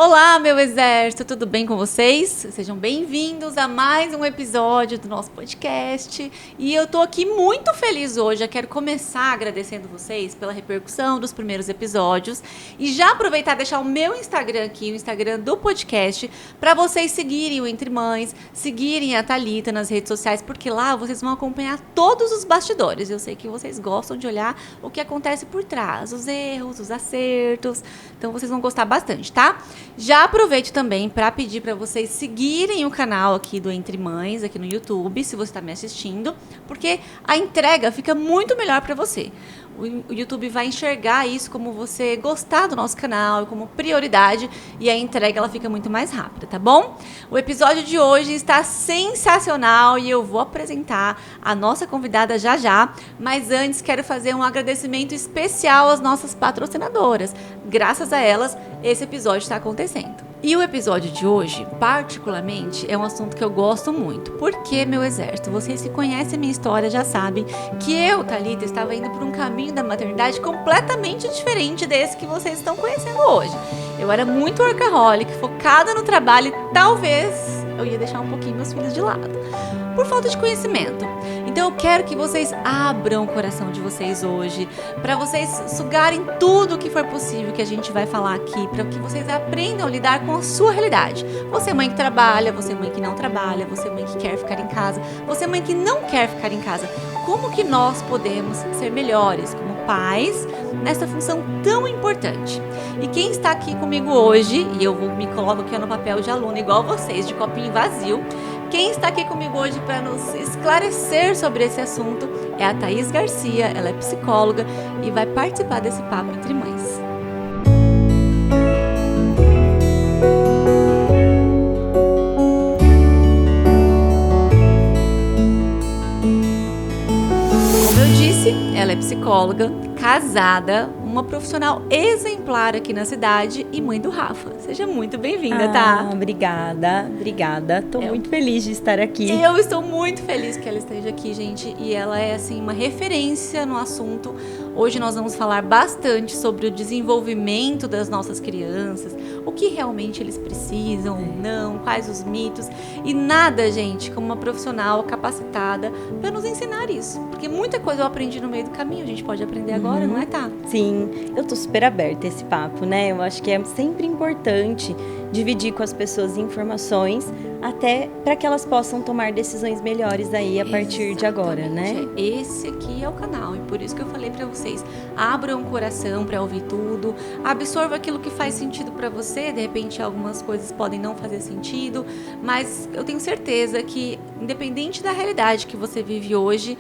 Olá, meu exército, tudo bem com vocês? Sejam bem-vindos a mais um episódio do nosso podcast. E eu tô aqui muito feliz hoje. Eu quero começar agradecendo vocês pela repercussão dos primeiros episódios e já aproveitar e deixar o meu Instagram aqui, o Instagram do podcast, para vocês seguirem o Entre Mães, seguirem a Thalita nas redes sociais, porque lá vocês vão acompanhar todos os bastidores. Eu sei que vocês gostam de olhar o que acontece por trás, os erros, os acertos. Então vocês vão gostar bastante, tá? Já aproveito também para pedir para vocês seguirem o canal aqui do Entre Mães, aqui no YouTube, se você está me assistindo, porque a entrega fica muito melhor para você. O YouTube vai enxergar isso como você gostar do nosso canal, como prioridade, e a entrega ela fica muito mais rápida, tá bom? O episódio de hoje está sensacional e eu vou apresentar a nossa convidada já já, mas antes quero fazer um agradecimento especial às nossas patrocinadoras. Graças a elas, esse episódio está acontecendo. E o episódio de hoje, particularmente, é um assunto que eu gosto muito. Porque, meu exército, vocês que conhecem a minha história já sabem que eu, Thalita, estava indo por um caminho da maternidade completamente diferente desse que vocês estão conhecendo hoje. Eu era muito workaholic, focada no trabalho e talvez eu ia deixar um pouquinho meus filhos de lado, por falta de conhecimento. Então eu quero que vocês abram o coração de vocês hoje, para vocês sugarem tudo o que for possível que a gente vai falar aqui, para que vocês aprendam a lidar com a sua realidade. Você mãe que trabalha, você mãe que não trabalha, você mãe que quer ficar em casa, você mãe que não quer ficar em casa. Como que nós podemos ser melhores como pais nessa função tão importante? E quem está aqui comigo hoje, e eu me coloco aqui no papel de aluna igual vocês, de copinho vazio, quem está aqui comigo hoje para nos esclarecer sobre esse assunto é a Thaís Garcia. Ela é psicóloga e vai participar desse papo entre mães. Como eu disse, ela é psicóloga, casada, uma profissional exemplar aqui na cidade e mãe do Rafa. Seja muito bem-vinda, tá? Obrigada. Tô muito feliz de estar aqui. Eu estou muito feliz que ela esteja aqui, gente. E ela é, assim, uma referência no assunto. Hoje nós vamos falar bastante sobre o desenvolvimento das nossas crianças, o que realmente eles precisam ou não, quais os mitos. E nada, gente, como uma profissional capacitada para nos ensinar isso. Porque muita coisa eu aprendi no meio do caminho, a gente pode aprender agora, não é, tá? Sim, eu tô super aberta a esse papo, né? Eu acho que é sempre importante dividir com as pessoas informações, até para que elas possam tomar decisões melhores aí a partir de agora, né? Esse aqui é o canal e por isso que eu falei para vocês, abram o coração para ouvir tudo, absorva aquilo que faz sentido para você. De repente algumas coisas podem não fazer sentido, mas eu tenho certeza que independente da realidade que você vive hoje,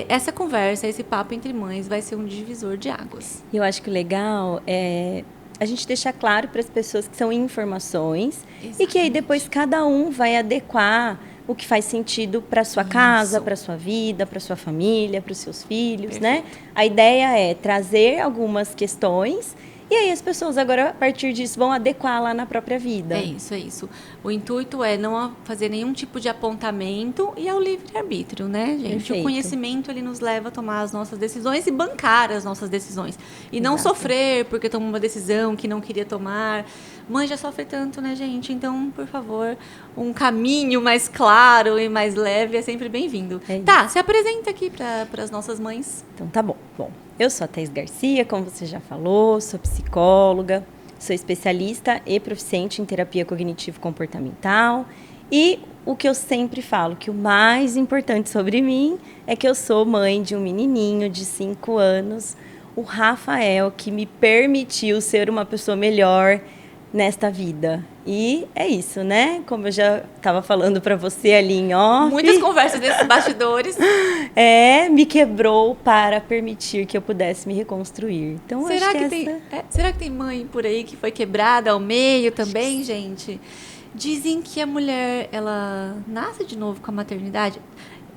essa conversa, esse papo entre mães vai ser um divisor de águas. Eu acho que o legal é a gente deixar claro para as pessoas que são informações. Exatamente. E que aí depois cada um vai adequar o que faz sentido para sua casa, para sua vida, para sua família, para os seus filhos, perfeito, né? A ideia é trazer algumas questões e aí as pessoas agora, a partir disso, vão adequar lá na própria vida. É isso. O intuito é não fazer nenhum tipo de apontamento e ao livre-arbítrio, né, gente? Perfeito. O conhecimento, ele nos leva a tomar as nossas decisões e bancar as nossas decisões. E não sofrer porque tomou uma decisão que não queria tomar. Mãe já sofre tanto, né, gente? Então, por favor, um caminho mais claro e mais leve é sempre bem-vindo. Tá, se apresenta aqui para as nossas mães. Então, tá bom. Eu sou a Thaís Garcia, como você já falou, sou psicóloga, sou especialista e proficiente em terapia cognitivo-comportamental. E o que eu sempre falo, que o mais importante sobre mim é que eu sou mãe de um menininho de 5 anos, o Rafael, que me permitiu ser uma pessoa melhor nesta vida. E é isso, né? Como eu já estava falando para você ali em off. Muitas conversas desses bastidores. Me quebrou para permitir que eu pudesse me reconstruir. Então, será que tem mãe por aí que foi quebrada ao meio também, gente? Dizem que a mulher, ela nasce de novo com a maternidade.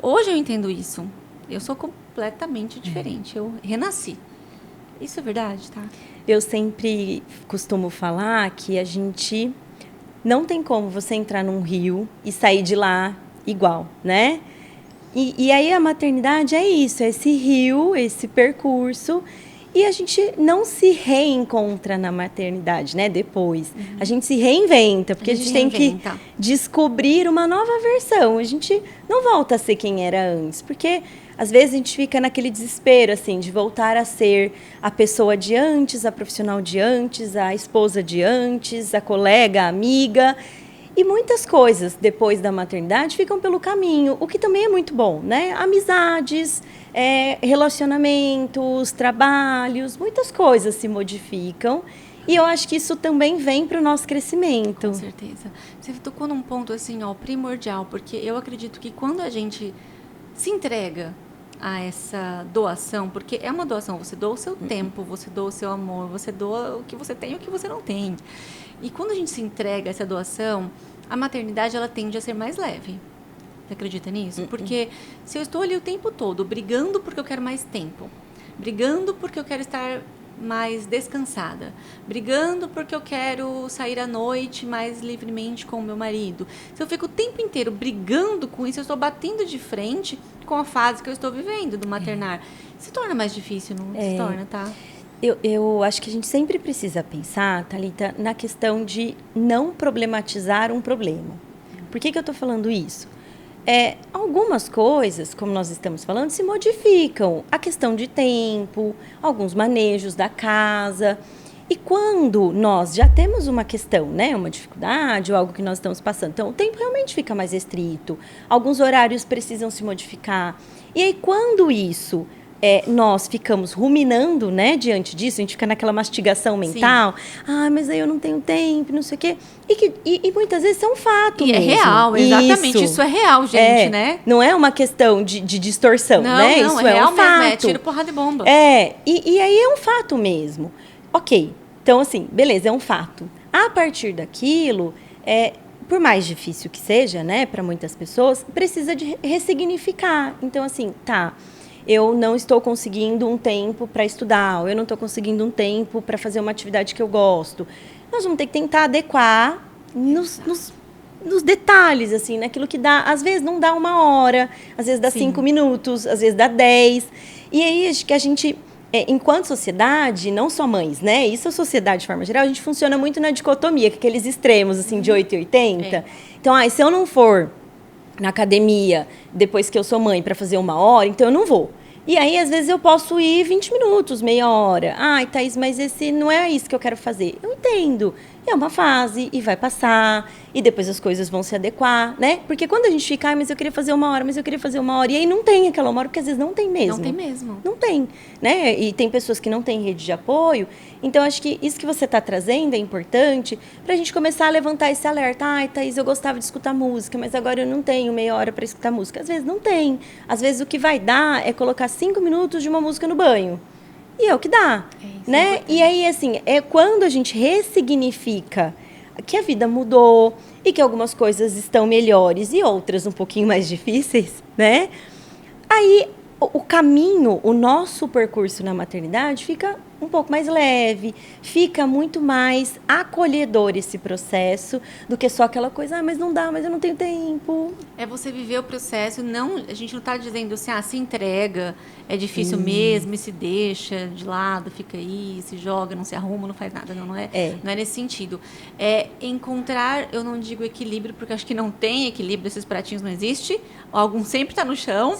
Hoje eu entendo isso. Eu sou completamente diferente. Eu renasci. Isso é verdade, tá? Eu sempre costumo falar que a gente não tem como você entrar num rio e sair de lá igual, né? E aí a maternidade é isso, é esse rio, esse percurso. E a gente não se reencontra na maternidade, né? Depois. A gente se reinventa, porque a gente tem que descobrir uma nova versão. A gente não volta a ser quem era antes, porque às vezes a gente fica naquele desespero, assim, de voltar a ser a pessoa de antes, a profissional de antes, a esposa de antes, a colega, a amiga. E muitas coisas, depois da maternidade, ficam pelo caminho, o que também é muito bom, né? Amizades, relacionamentos, trabalhos, muitas coisas se modificam. E eu acho que isso também vem para o nosso crescimento. Com certeza. Você tocou num ponto, assim, ó, primordial, porque eu acredito que quando a gente se entrega a essa doação, porque é uma doação, você doa o seu tempo, você doa o seu amor, você doa o que você tem e o que você não tem. E quando a gente se entrega a essa doação, a maternidade ela tende a ser mais leve. Você acredita nisso? Porque se eu estou ali o tempo todo brigando porque eu quero mais tempo, brigando porque eu quero estar mais descansada, brigando porque eu quero sair à noite mais livremente com o meu marido. Se eu fico o tempo inteiro brigando com isso, eu estou batendo de frente com a fase que eu estou vivendo do maternar. Se torna mais difícil, não se torna, tá? Eu acho que a gente sempre precisa pensar, Thalita, na questão de não problematizar um problema. Por que eu estou falando isso? Algumas coisas, como nós estamos falando, se modificam. A questão de tempo, alguns manejos da casa. E quando nós já temos uma questão, né, uma dificuldade ou algo que nós estamos passando, então o tempo realmente fica mais restrito. Alguns horários precisam se modificar. E aí, quando isso... nós ficamos ruminando, né, diante disso, a gente fica naquela mastigação mental. Sim. Mas aí eu não tenho tempo, não sei o quê. E muitas vezes é um fato mesmo. É real, exatamente. Isso é real, gente, né? Não é uma questão de distorção, né? Não, isso é real um fato. mesmo, é tiro, porrada e bomba. E aí é um fato mesmo. Ok, então assim, beleza, é um fato. A partir daquilo, por mais difícil que seja, né, para muitas pessoas, precisa de ressignificar. Então assim, eu não estou conseguindo um tempo para estudar, ou eu não estou conseguindo um tempo para fazer uma atividade que eu gosto. Nós vamos ter que tentar adequar nos detalhes, assim, naquilo que dá. Às vezes não dá 1 hora, às vezes dá 5 minutos, às vezes dá 10. E aí, acho que a gente, enquanto sociedade, não só mães, né? Isso é sociedade de forma geral, a gente funciona muito na dicotomia, com aqueles extremos, assim, de 8 e 80. Então, se eu não for na academia, depois que eu sou mãe, para fazer 1 hora, então eu não vou. E aí, às vezes, eu posso ir 20 minutos, meia hora. Thaís, mas esse não é isso que eu quero fazer. Eu entendo. É uma fase e vai passar. E depois as coisas vão se adequar, né? Porque quando a gente fica, mas eu queria fazer 1 hora, mas eu queria fazer 1 hora. E aí não tem aquela 1 hora, porque às vezes não tem mesmo. Não tem mesmo. Não tem, né? E tem pessoas que não têm rede de apoio. Então, acho que isso que você está trazendo é importante para a gente começar a levantar esse alerta. Thaís, eu gostava de escutar música, mas agora eu não tenho meia hora para escutar música. Às vezes não tem. Às vezes o que vai dar é colocar 5 minutos de uma música no banho. E é o que dá, né? E aí, assim, é quando a gente ressignifica que a vida mudou e que algumas coisas estão melhores e outras um pouquinho mais difíceis, né? Aí, o caminho, o nosso percurso na maternidade fica um pouco mais leve, fica muito mais acolhedor esse processo do que só aquela coisa, mas não dá, mas eu não tenho tempo. É você viver o processo, não, a gente não está dizendo assim, se entrega, é difícil mesmo, e se deixa de lado, fica aí, se joga, não se arruma, não faz nada, não é nesse sentido. É encontrar, eu não digo equilíbrio, porque acho que não tem equilíbrio, esses pratinhos não existe, algum sempre está no chão,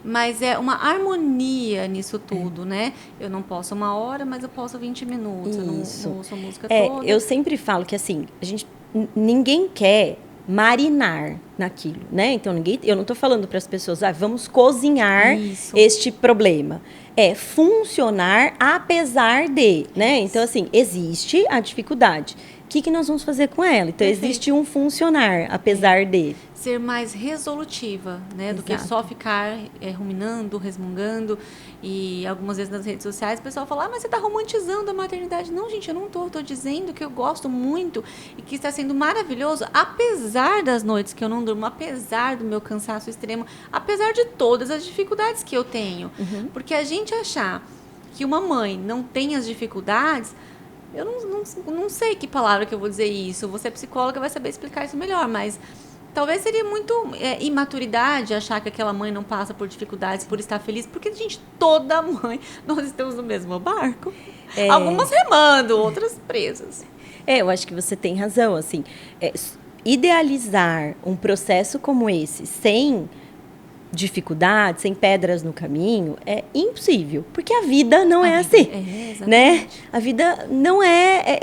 mas é uma harmonia nisso tudo, né? Eu não posso 1 hora, mas eu posso 20 minutos, eu não ouço a música toda. Eu sempre falo que assim, ninguém quer marinar naquilo, né? Então, eu não estou falando para as pessoas, vamos cozinhar este problema. É funcionar apesar de, né? Então, assim, existe a dificuldade. O que nós vamos fazer com ela? Então, existe um funcionar, apesar de. Ser mais resolutiva, né? Do que só ficar ruminando, resmungando. E algumas vezes nas redes sociais o pessoal fala, mas você está romantizando a maternidade. Não, gente, eu não estou. Estou dizendo que eu gosto muito e que está sendo maravilhoso, apesar das noites que eu não durmo, apesar do meu cansaço extremo, apesar de todas as dificuldades que eu tenho. Porque a gente achar que uma mãe não tem as dificuldades... Eu não sei que palavra que eu vou dizer isso. Você é psicóloga, vai saber explicar isso melhor, mas talvez seria muito imaturidade achar que aquela mãe não passa por dificuldades por estar feliz, porque, gente, toda mãe, nós estamos no mesmo barco. Algumas remando, outras presas. Eu acho que você tem razão, assim, idealizar um processo como esse sem dificuldades, sem pedras no caminho, é impossível, porque a vida não é assim, né? A vida não é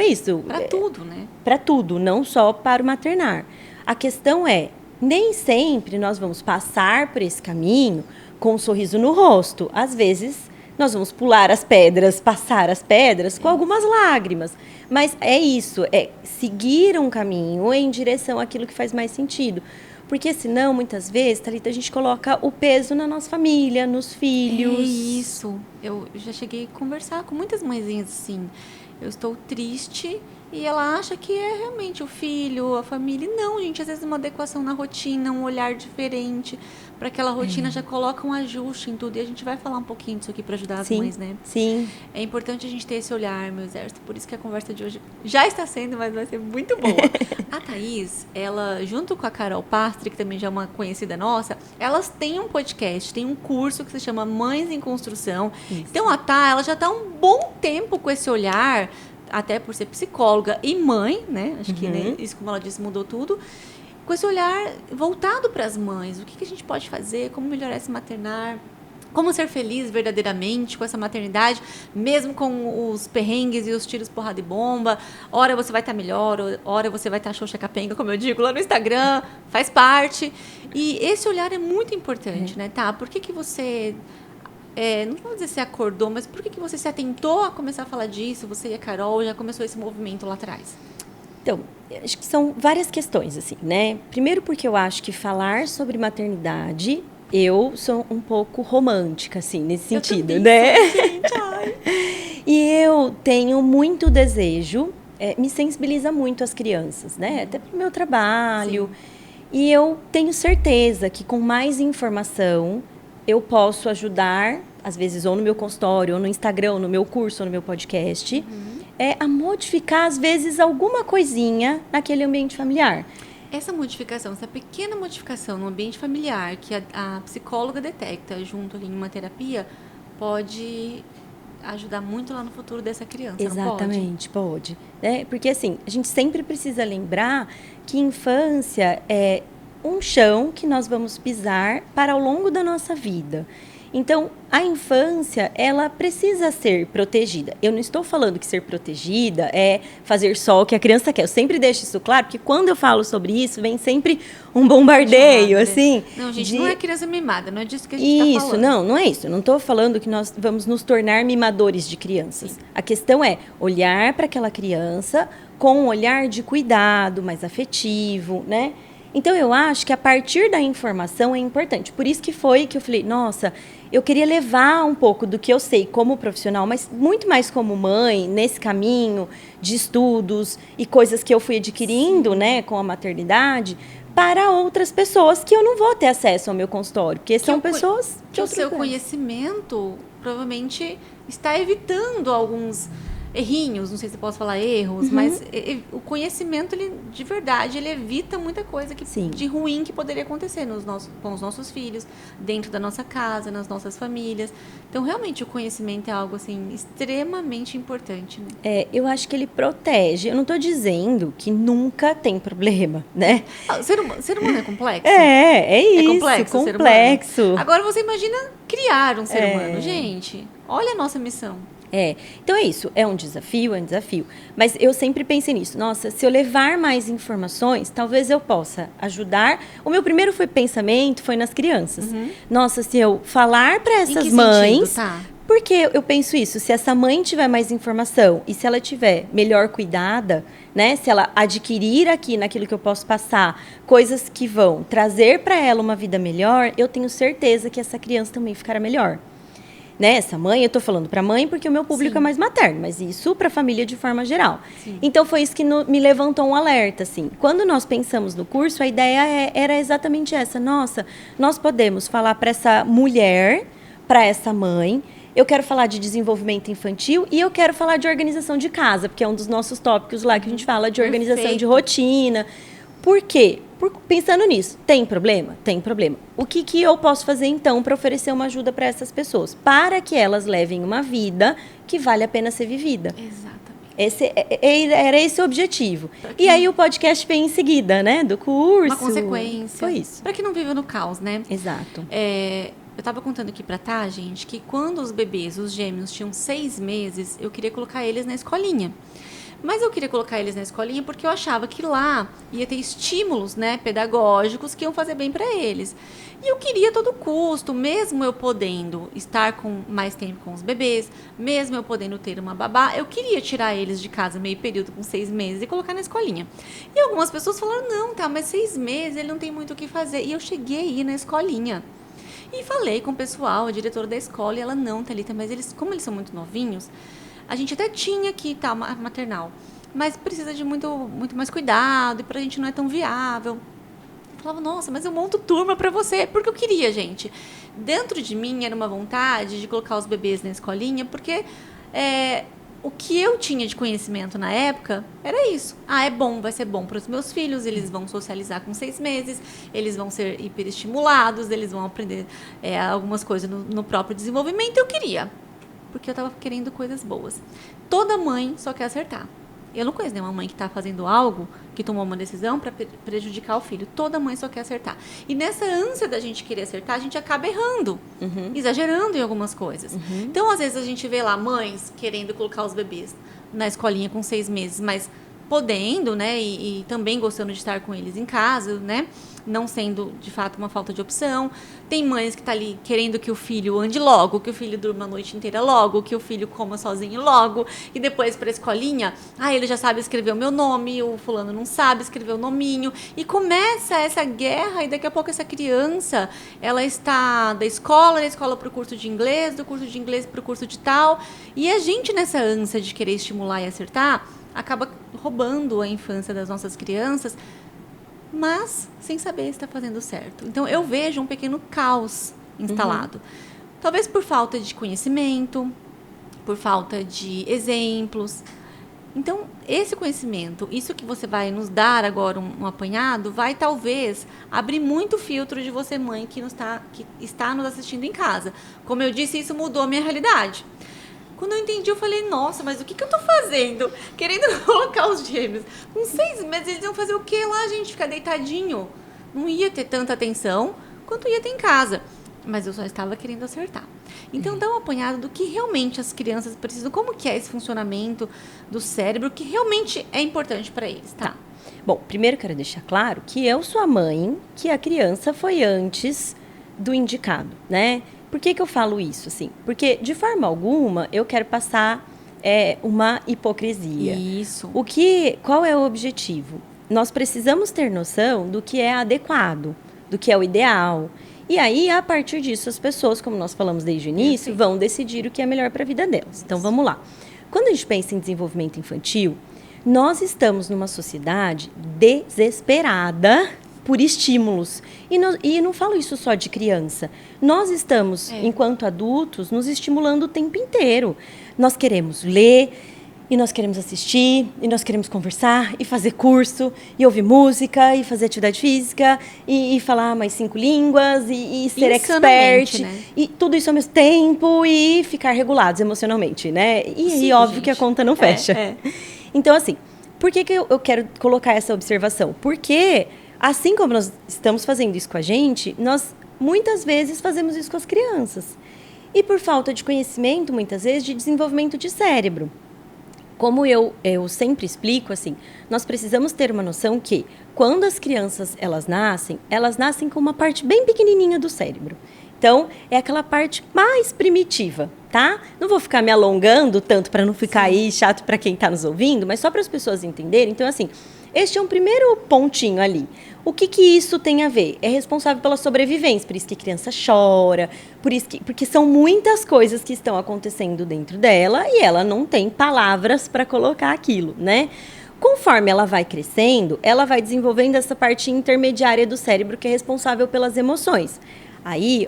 isso. Para tudo, né? Para tudo, não só para o maternar. A questão é, nem sempre nós vamos passar por esse caminho com um sorriso no rosto. Às vezes, nós vamos pular as pedras, passar as pedras com algumas lágrimas. Mas é isso, é seguir um caminho em direção àquilo que faz mais sentido. Porque senão, muitas vezes, Thalita, a gente coloca o peso na nossa família, nos filhos. É isso. Eu já cheguei a conversar com muitas mãezinhas assim. Eu estou triste e ela acha que é realmente o filho, a família. Não, gente, às vezes uma adequação na rotina, um olhar diferente. Para aquela rotina já coloca um ajuste em tudo. E a gente vai falar um pouquinho disso aqui para ajudar as mães, né? Sim. É importante a gente ter esse olhar, meu exército. Por isso que a conversa de hoje já está sendo, mas vai ser muito boa. A Thaís, ela, junto com a Carol Pastri, que também já é uma conhecida nossa, elas têm um podcast, tem um curso que se chama Mães em Construção. Isso. Então, a Thá, ela já está há um bom tempo com esse olhar, até por ser psicóloga e mãe, né? Acho que né, isso, como ela disse, mudou tudo. Com esse olhar voltado para as mães. O que a gente pode fazer? Como melhorar esse maternar? Como ser feliz verdadeiramente com essa maternidade, mesmo com os perrengues e os tiros, porrada e bomba. Hora você vai estar melhor, hora você vai estar xoxa capenga, como eu digo lá no Instagram. Faz parte. E esse olhar é muito importante, né? Tá, por que você... não vou dizer se acordou, mas por que você se atentou a começar a falar disso? Você e a Carol já começou esse movimento lá atrás? Então, acho que são várias questões, assim, né? Primeiro porque eu acho que falar sobre maternidade, eu sou um pouco romântica, assim, nesse sentido, né? Gente, ai. E eu tenho muito desejo, me sensibiliza muito as crianças, né? Até pro meu trabalho. Sim. E eu tenho certeza que com mais informação eu posso ajudar, às vezes, ou no meu consultório, ou no Instagram, ou no meu curso, ou no meu podcast, a modificar, às vezes, alguma coisinha naquele ambiente familiar. Essa modificação, essa pequena modificação no ambiente familiar que a psicóloga detecta junto ali em uma terapia, pode ajudar muito lá no futuro dessa criança. Exatamente, pode. Porque, assim, a gente sempre precisa lembrar que infância é um chão que nós vamos pisar para ao longo da nossa vida. Então, a infância, ela precisa ser protegida. Eu não estou falando que ser protegida é fazer só o que a criança quer. Eu sempre deixo isso claro, porque quando eu falo sobre isso, vem sempre um bombardeio, assim. Não, gente, não é criança mimada, não é disso que a gente está falando. Não é isso. Eu não estou falando que nós vamos nos tornar mimadores de crianças. Sim. A questão é olhar para aquela criança com um olhar de cuidado, mais afetivo, né? Então, eu acho que a partir da informação é importante. Por isso que foi que eu falei, nossa, eu queria levar um pouco do que eu sei como profissional, mas muito mais como mãe, nesse caminho de estudos e coisas que eu fui adquirindo, né, com a maternidade, para outras pessoas que eu não vou ter acesso ao meu consultório, porque são pessoas de outros lugares. O seu conhecimento provavelmente está evitando alguns errinhos, não sei se eu posso falar erros, mas o conhecimento, ele, de verdade, ele evita muita coisa de ruim que poderia acontecer com os nossos filhos, dentro da nossa casa, nas nossas famílias. Então, realmente, o conhecimento é algo, assim, extremamente importante. Né? Eu acho que ele protege. Eu não estou dizendo que nunca tem problema, né? O ser humano é complexo? É isso, complexo. Complexo. Agora, você imagina criar um ser humano. Gente, olha a nossa missão. Então é isso, é um desafio. Mas eu sempre pensei nisso. Nossa, se eu levar mais informações, talvez eu possa ajudar. O meu primeiro pensamento foi nas crianças. Nossa, se eu falar para essas mães... Porque eu penso isso, se essa mãe tiver mais informação e se ela tiver melhor cuidada, né? Se ela adquirir aqui naquilo que eu posso passar, coisas que vão trazer para ela uma vida melhor, eu tenho certeza que essa criança também ficará melhor. Né? Essa mãe, eu estou falando para mãe porque o meu público é mais materno, mas isso para a família de forma geral. Sim. Então, foi isso que me levantou um alerta. Assim. Quando nós pensamos no curso, a ideia era exatamente essa. Nossa, nós podemos falar para essa mulher, para essa mãe, eu quero falar de desenvolvimento infantil e eu quero falar de organização de casa, porque é um dos nossos tópicos lá que a gente fala de organização de rotina. Por quê? Pensando nisso, tem problema? Tem problema. O que eu posso fazer, então, para oferecer uma ajuda para essas pessoas? Para que elas levem uma vida que vale a pena ser vivida. Exatamente. Era esse o objetivo. E aí o podcast vem em seguida, né? Do curso. Uma consequência. Foi isso. Para que não viva no caos, né? Exato. Eu tava contando aqui pra gente, que quando os bebês, os gêmeos, tinham 6 meses, eu queria colocar eles na escolinha. Mas eu queria colocar eles na escolinha porque eu achava que lá ia ter estímulos, né, pedagógicos que iam fazer bem para eles. E eu queria a todo custo, mesmo eu podendo estar com mais tempo com os bebês, mesmo eu podendo ter uma babá, eu queria tirar eles de casa meio período com 6 meses e colocar na escolinha. E algumas pessoas falaram, não, tá, mas 6 meses ele não tem muito o que fazer. E eu cheguei a ir na escolinha. E falei com o pessoal, a diretora da escola, e ela, não, Thalita, mas eles, como eles são muito novinhos, a gente até tinha que estar maternal, mas precisa de muito mais cuidado, e pra gente não é tão viável. Eu falava, nossa, mas eu monto turma pra você, porque eu queria, gente. Dentro de mim era uma vontade de colocar os bebês na escolinha, porque o que eu tinha de conhecimento na época era isso. É bom, vai ser bom para os meus filhos, eles vão socializar com 6 meses, eles vão ser hiperestimulados, eles vão aprender algumas coisas no próprio desenvolvimento. Eu queria, porque eu estava querendo coisas boas. Toda mãe só quer acertar. Eu não conheço nenhuma mãe que está fazendo algo, que tomou uma decisão para prejudicar o filho. Toda mãe só quer acertar. E nessa ânsia da gente querer acertar, a gente acaba errando, exagerando em algumas coisas. Então, às vezes, a gente vê lá mães querendo colocar os bebês na escolinha com 6 meses, mas podendo, né, e também gostando de estar com eles em casa, né, não sendo, de fato, uma falta de opção. Tem mães que tá ali querendo que o filho ande logo, que o filho durma a noite inteira logo, que o filho coma sozinho logo, e depois para a escolinha, ele já sabe escrever o meu nome, o fulano não sabe escrever o nominho, e começa essa guerra, e daqui a pouco essa criança, ela está da escola para o curso de inglês, do curso de inglês para o curso de tal, e a gente, nessa ânsia de querer estimular e acertar, acaba roubando a infância das nossas crianças, mas sem saber se está fazendo certo. Então, eu vejo um pequeno caos instalado. Talvez por falta de conhecimento, por falta de exemplos. Então, esse conhecimento, isso que você vai nos dar agora, um apanhado, vai talvez abrir muito filtro de você, mãe, que está nos assistindo em casa. Como eu disse, isso mudou a minha realidade. Quando eu entendi, eu falei, nossa, mas o que eu tô fazendo? Querendo colocar os gêmeos. Com 6 meses, eles iam fazer o quê lá, gente? Ficar deitadinho. Não ia ter tanta atenção quanto ia ter em casa. Mas eu só estava querendo acertar. Então, dá um apanhado do que realmente as crianças precisam. Como que é esse funcionamento do cérebro, que realmente é importante para eles, tá? Bom, primeiro quero deixar claro que eu sou a mãe, que a criança foi antes do indicado, né? Por que eu falo isso, assim? Porque, de forma alguma, eu quero passar uma hipocrisia. Isso. Qual é o objetivo? Nós precisamos ter noção do que é adequado, do que é o ideal. E aí, a partir disso, as pessoas, como nós falamos desde o início, vão decidir o que é melhor para a vida delas. Então, vamos lá. Quando a gente pensa em desenvolvimento infantil, nós estamos numa sociedade desesperada por estímulos. E não falo isso só de criança. Nós estamos, enquanto adultos, nos estimulando o tempo inteiro. Nós queremos ler, e nós queremos assistir, e nós queremos conversar, e fazer curso, e ouvir música, e fazer atividade física, e falar mais 5 línguas, e ser expert, né? E tudo isso ao mesmo tempo, e ficar regulados emocionalmente, né? E óbvio, gente, que a conta não fecha. Então, assim, por que eu quero colocar essa observação? Porque assim como nós estamos fazendo isso com a gente, nós muitas vezes fazemos isso com as crianças. E por falta de conhecimento, muitas vezes, de desenvolvimento de cérebro. Como eu sempre explico, assim, nós precisamos ter uma noção que quando as crianças elas nascem com uma parte bem pequenininha do cérebro. Então, é aquela parte mais primitiva, tá? Não vou ficar me alongando tanto para não ficar aí chato para quem está nos ouvindo, mas só para as pessoas entenderem. Então, assim, este é um primeiro pontinho ali. O que isso tem a ver? É responsável pela sobrevivência, por isso que a criança chora, porque são muitas coisas que estão acontecendo dentro dela e ela não tem palavras para colocar aquilo, né? Conforme ela vai crescendo, ela vai desenvolvendo essa parte intermediária do cérebro que é responsável pelas emoções. Aí,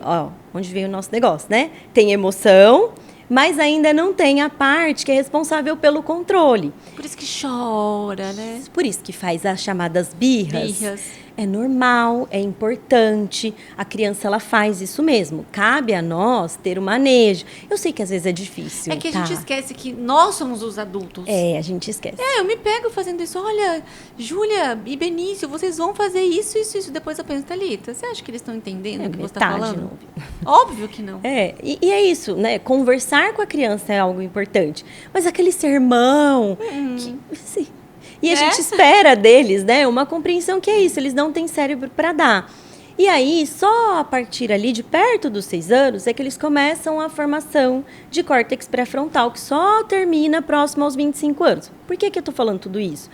onde vem o nosso negócio, né? Tem emoção, mas ainda não tem a parte que é responsável pelo controle. Por isso que chora, né? Por isso que faz as chamadas birras. é normal, é importante, a criança ela faz isso mesmo. Cabe a nós ter o manejo. Eu sei que às vezes é difícil, É que a tá? gente esquece que nós somos os adultos. A gente esquece. Eu me pego fazendo isso. Olha, Júlia e Benício, vocês vão fazer isso, isso, isso. Depois eu penso, Thalita, você acha que eles estão entendendo o que você está falando? Não. Óbvio que não. E é isso, né? Conversar com a criança é algo importante. Mas aquele sermão... assim, e a gente espera deles, né? Uma compreensão que é isso. Eles não têm cérebro para dar. E aí, só a partir ali de perto dos 6 anos, é que eles começam a formação de córtex pré-frontal, que só termina próximo aos 25 anos. Por que eu tô falando tudo isso?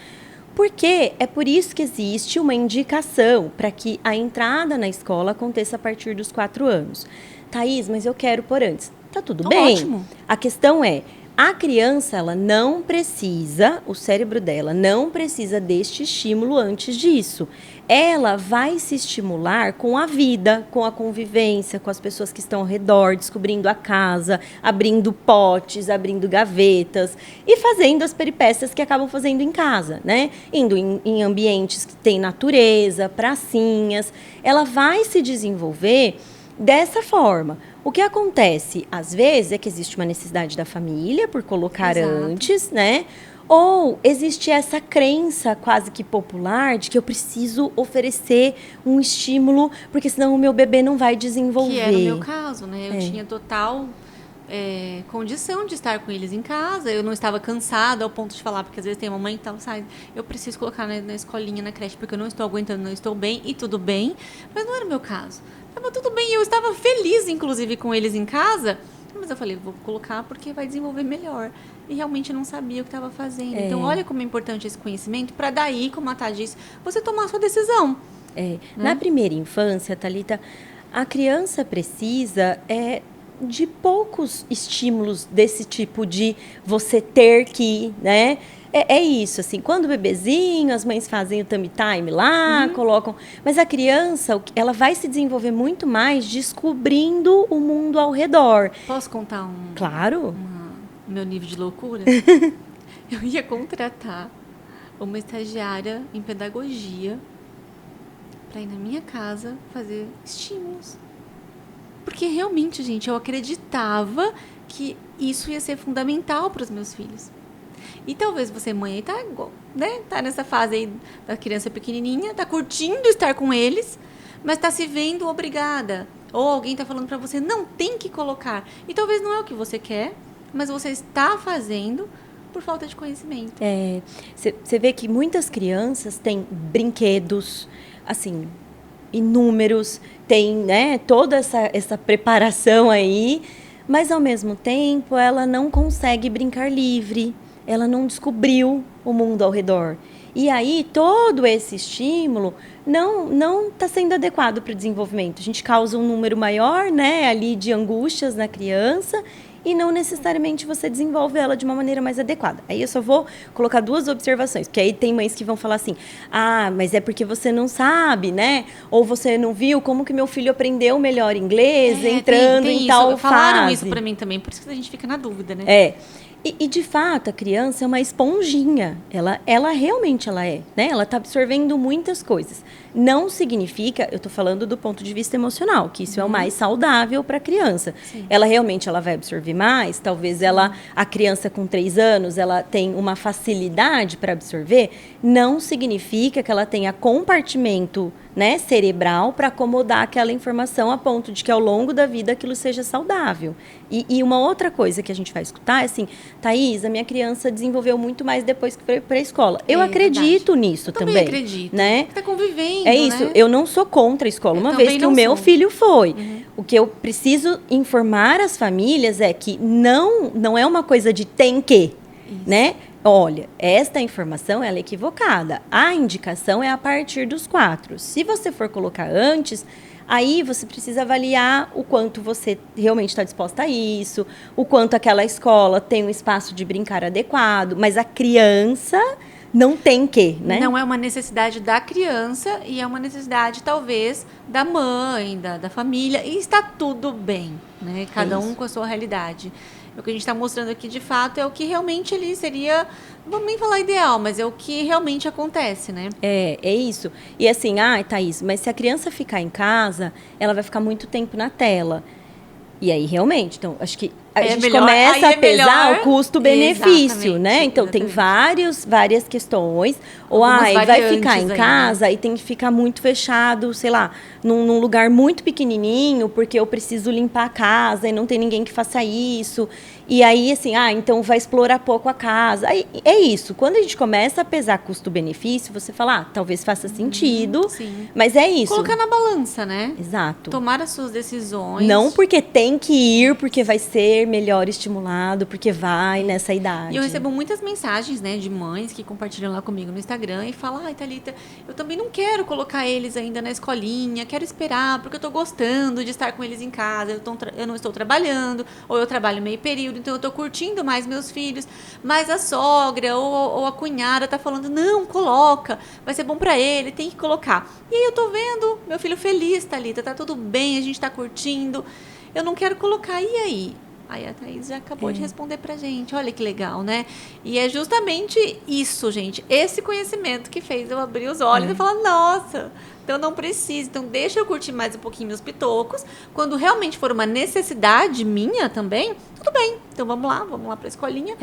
Porque é por isso que existe uma indicação para que a entrada na escola aconteça a partir dos 4 anos. Thaís, mas eu quero por antes. Tá tudo bem. Ótimo. A questão é, a criança, ela não precisa, o cérebro dela não precisa deste estímulo antes disso. Ela vai se estimular com a vida, com a convivência, com as pessoas que estão ao redor, descobrindo a casa, abrindo potes, abrindo gavetas e fazendo as peripécias que acabam fazendo em casa, né? Indo em ambientes que tem natureza, pracinhas. Ela vai se desenvolver dessa forma. O que acontece, às vezes, é que existe uma necessidade da família por colocar antes, né? Ou existe essa crença quase que popular de que eu preciso oferecer um estímulo, porque senão o meu bebê não vai desenvolver. Que era o meu caso, né? Eu tinha total condição de estar com eles em casa. Eu não estava cansada ao ponto de falar, porque às vezes tem uma mãe que fala, sai, eu preciso colocar na escolinha, na creche, porque eu não estou aguentando, não estou bem, e tudo bem. Mas não era o meu caso. Estava tudo bem, eu estava feliz, inclusive, com eles em casa. Mas eu falei, vou colocar porque vai desenvolver melhor. E realmente não sabia o que estava fazendo. Então, olha como é importante esse conhecimento para daí, como a Tá disse, você tomar a sua decisão. Né? Na primeira infância, Thalita, a criança precisa de poucos estímulos desse tipo de você ter que, né? É isso, assim, quando o bebezinho, as mães fazem o tummy time lá, colocam... Mas a criança, ela vai se desenvolver muito mais descobrindo o mundo ao redor. Posso contar Claro. Meu nível de loucura? Eu ia contratar uma estagiária em pedagogia para ir na minha casa fazer estímulos. Porque realmente, gente, eu acreditava que isso ia ser fundamental para os meus filhos. E talvez você, mãe, tá nessa fase aí da criança pequenininha, tá curtindo estar com eles, mas tá se vendo obrigada. Ou alguém tá falando para você, não, tem que colocar. E talvez não é o que você quer, mas você está fazendo por falta de conhecimento. Você vê que muitas crianças têm brinquedos, assim, inúmeros, tem, né, toda essa preparação aí, mas ao mesmo tempo ela não consegue brincar livre. Ela não descobriu o mundo ao redor. E aí, todo esse estímulo não está sendo adequado para o desenvolvimento. A gente causa um número maior, né, ali de angústias na criança e não necessariamente você desenvolve ela de uma maneira mais adequada. Aí eu só vou colocar 2 observações, porque aí tem mães que vão falar assim, mas é porque você não sabe, né? Ou você não viu como que meu filho aprendeu melhor inglês entrando em tal fase. Falaram isso para mim também, por isso que a gente fica na dúvida, né? E, de fato, a criança é uma esponjinha. Ela realmente é, né? Ela está absorvendo muitas coisas. Não significa, eu estou falando do ponto de vista emocional, que isso é o mais saudável para a criança. Sim. Ela realmente vai absorver mais. Talvez a criança com 3 anos, ela tem uma facilidade para absorver. Não significa que ela tenha compartimento, né, cerebral para acomodar aquela informação a ponto de que ao longo da vida aquilo seja saudável. E uma outra coisa que a gente vai escutar é assim, Thaís, a minha criança desenvolveu muito mais depois que foi para a escola. Eu acredito nisso também. Eu também acredito. Né? Está convivendo, isso, né? Eu não sou contra a escola, uma vez que o meu filho foi. O que eu preciso informar as famílias é que não é uma coisa de tem que, né? Olha, esta informação ela é equivocada. A indicação é a partir dos 4. Se você for colocar antes, aí você precisa avaliar o quanto você realmente está disposta a isso, o quanto aquela escola tem um espaço de brincar adequado, mas a criança não tem que, né? Não é uma necessidade da criança e é uma necessidade, talvez, da mãe, da família, e está tudo bem, né? Cada um com a sua realidade. O que a gente está mostrando aqui, de fato, é o que realmente ali seria, não vamos nem falar ideal, mas é o que realmente acontece, né? É isso. E assim, Thaís, mas se a criança ficar em casa, ela vai ficar muito tempo na tela. E aí, realmente, então, acho que a gente começa a pesar o custo-benefício, né? Então, tem várias questões. Ou, vai ficar em casa e tem que ficar muito fechado, sei lá, num lugar muito pequenininho, porque eu preciso limpar a casa e não tem ninguém que faça isso. E aí, assim, então vai explorar pouco a casa. Aí, é isso. Quando a gente começa a pesar custo-benefício, você fala, talvez faça sentido, mas é isso. Colocar na balança, né? Exato. Tomar as suas decisões. Não porque tem que ir, porque vai ser melhor estimulado, porque vai nessa idade. E eu recebo muitas mensagens, né, de mães que compartilham lá comigo no Instagram e falam, Thalita, eu também não quero colocar eles ainda na escolinha, quero esperar, porque eu tô gostando de estar com eles em casa, eu não estou trabalhando, ou eu trabalho meio período, então eu tô curtindo mais meus filhos, mas a sogra ou a cunhada tá falando, não, coloca, vai ser bom pra ele, tem que colocar. E aí eu tô vendo meu filho feliz, Thalita, tá tudo bem, a gente tá curtindo, eu não quero colocar, e aí? Aí a Thaís já acabou de responder pra gente. Olha que legal, né? E é justamente isso, gente. Esse conhecimento que fez eu abrir os olhos e falar, nossa, então não precisa. Então deixa eu curtir mais um pouquinho meus pitocos. Quando realmente for uma necessidade minha também, tudo bem. Então vamos lá pra escolinha.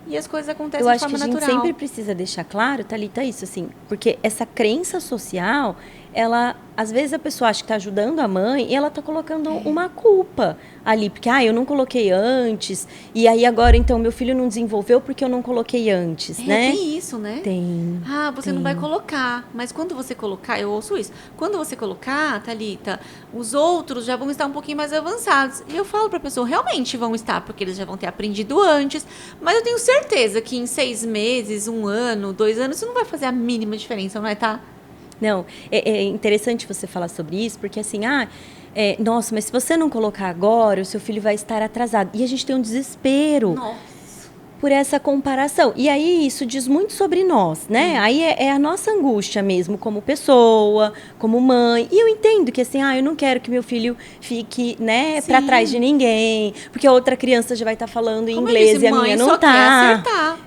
E as coisas acontecem de forma natural. Eu acho que a gente sempre precisa deixar claro, Thalita, isso, assim, porque essa crença social, ela, às vezes a pessoa acha que está ajudando a mãe e ela está colocando uma culpa ali, porque, eu não coloquei antes, e aí agora, então, meu filho não desenvolveu porque eu não coloquei antes, né? Tem isso, né? Tem. Você não vai colocar, mas quando você colocar, eu ouço isso, quando você colocar, Thalita, os outros já vão estar um pouquinho mais avançados. E eu falo para a pessoa, realmente vão estar, porque eles já vão ter aprendido antes, mas eu tenho certeza que em 6 meses, 1 ano, 2 anos, isso não vai fazer a mínima diferença, não vai, tá? Não, é interessante você falar sobre isso, porque assim, nossa, mas se você não colocar agora, o seu filho vai estar atrasado. E a gente tem um desespero por essa comparação. E aí isso diz muito sobre nós, né? Aí é a nossa angústia mesmo, como pessoa, como mãe. E eu entendo que assim, eu não quero que meu filho fique, né, para trás de ninguém, porque a outra criança já vai estar falando em inglês e a minha não tá.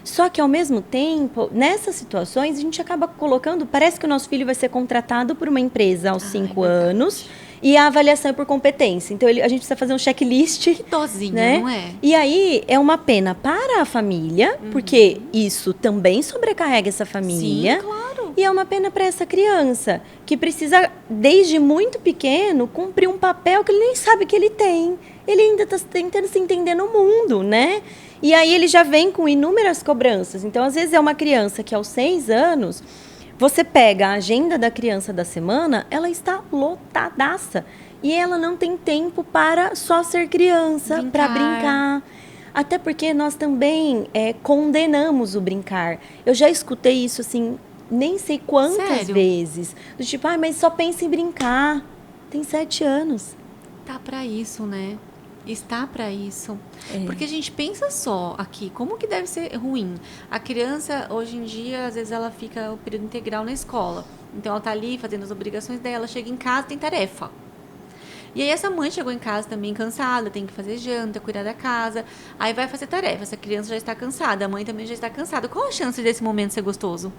Só que ao mesmo tempo, nessas situações, a gente acaba colocando, parece que o nosso filho vai ser contratado por uma empresa aos 5 anos. E a avaliação é por competência. Então, a gente precisa fazer um checklist. Que dozinha, né? Não é? E aí, é uma pena para a família, porque isso também sobrecarrega essa família. Sim, claro. E é uma pena para essa criança, que precisa, desde muito pequeno, cumprir um papel que ele nem sabe que ele tem. Ele ainda está tentando se entender no mundo, né? E aí, ele já vem com inúmeras cobranças. Então, às vezes, é uma criança que aos 6 anos... Você pega a agenda da criança da semana, ela está lotadaça. E ela não tem tempo para só ser criança, para brincar. Até porque nós também condenamos o brincar. Eu já escutei isso, assim, nem sei quantas vezes. Do tipo, mas só pensa em brincar. Tem 7 anos. Tá para isso, né? Está para isso. Porque a gente pensa só aqui, como que deve ser ruim? A criança, hoje em dia, às vezes ela fica o período integral na escola. Então, ela tá ali fazendo as obrigações dela, chega em casa, tem tarefa. E aí, essa mãe chegou em casa também cansada, tem que fazer janta, cuidar da casa. Aí vai fazer tarefa, essa criança já está cansada, a mãe também já está cansada. Qual a chance desse momento ser gostoso?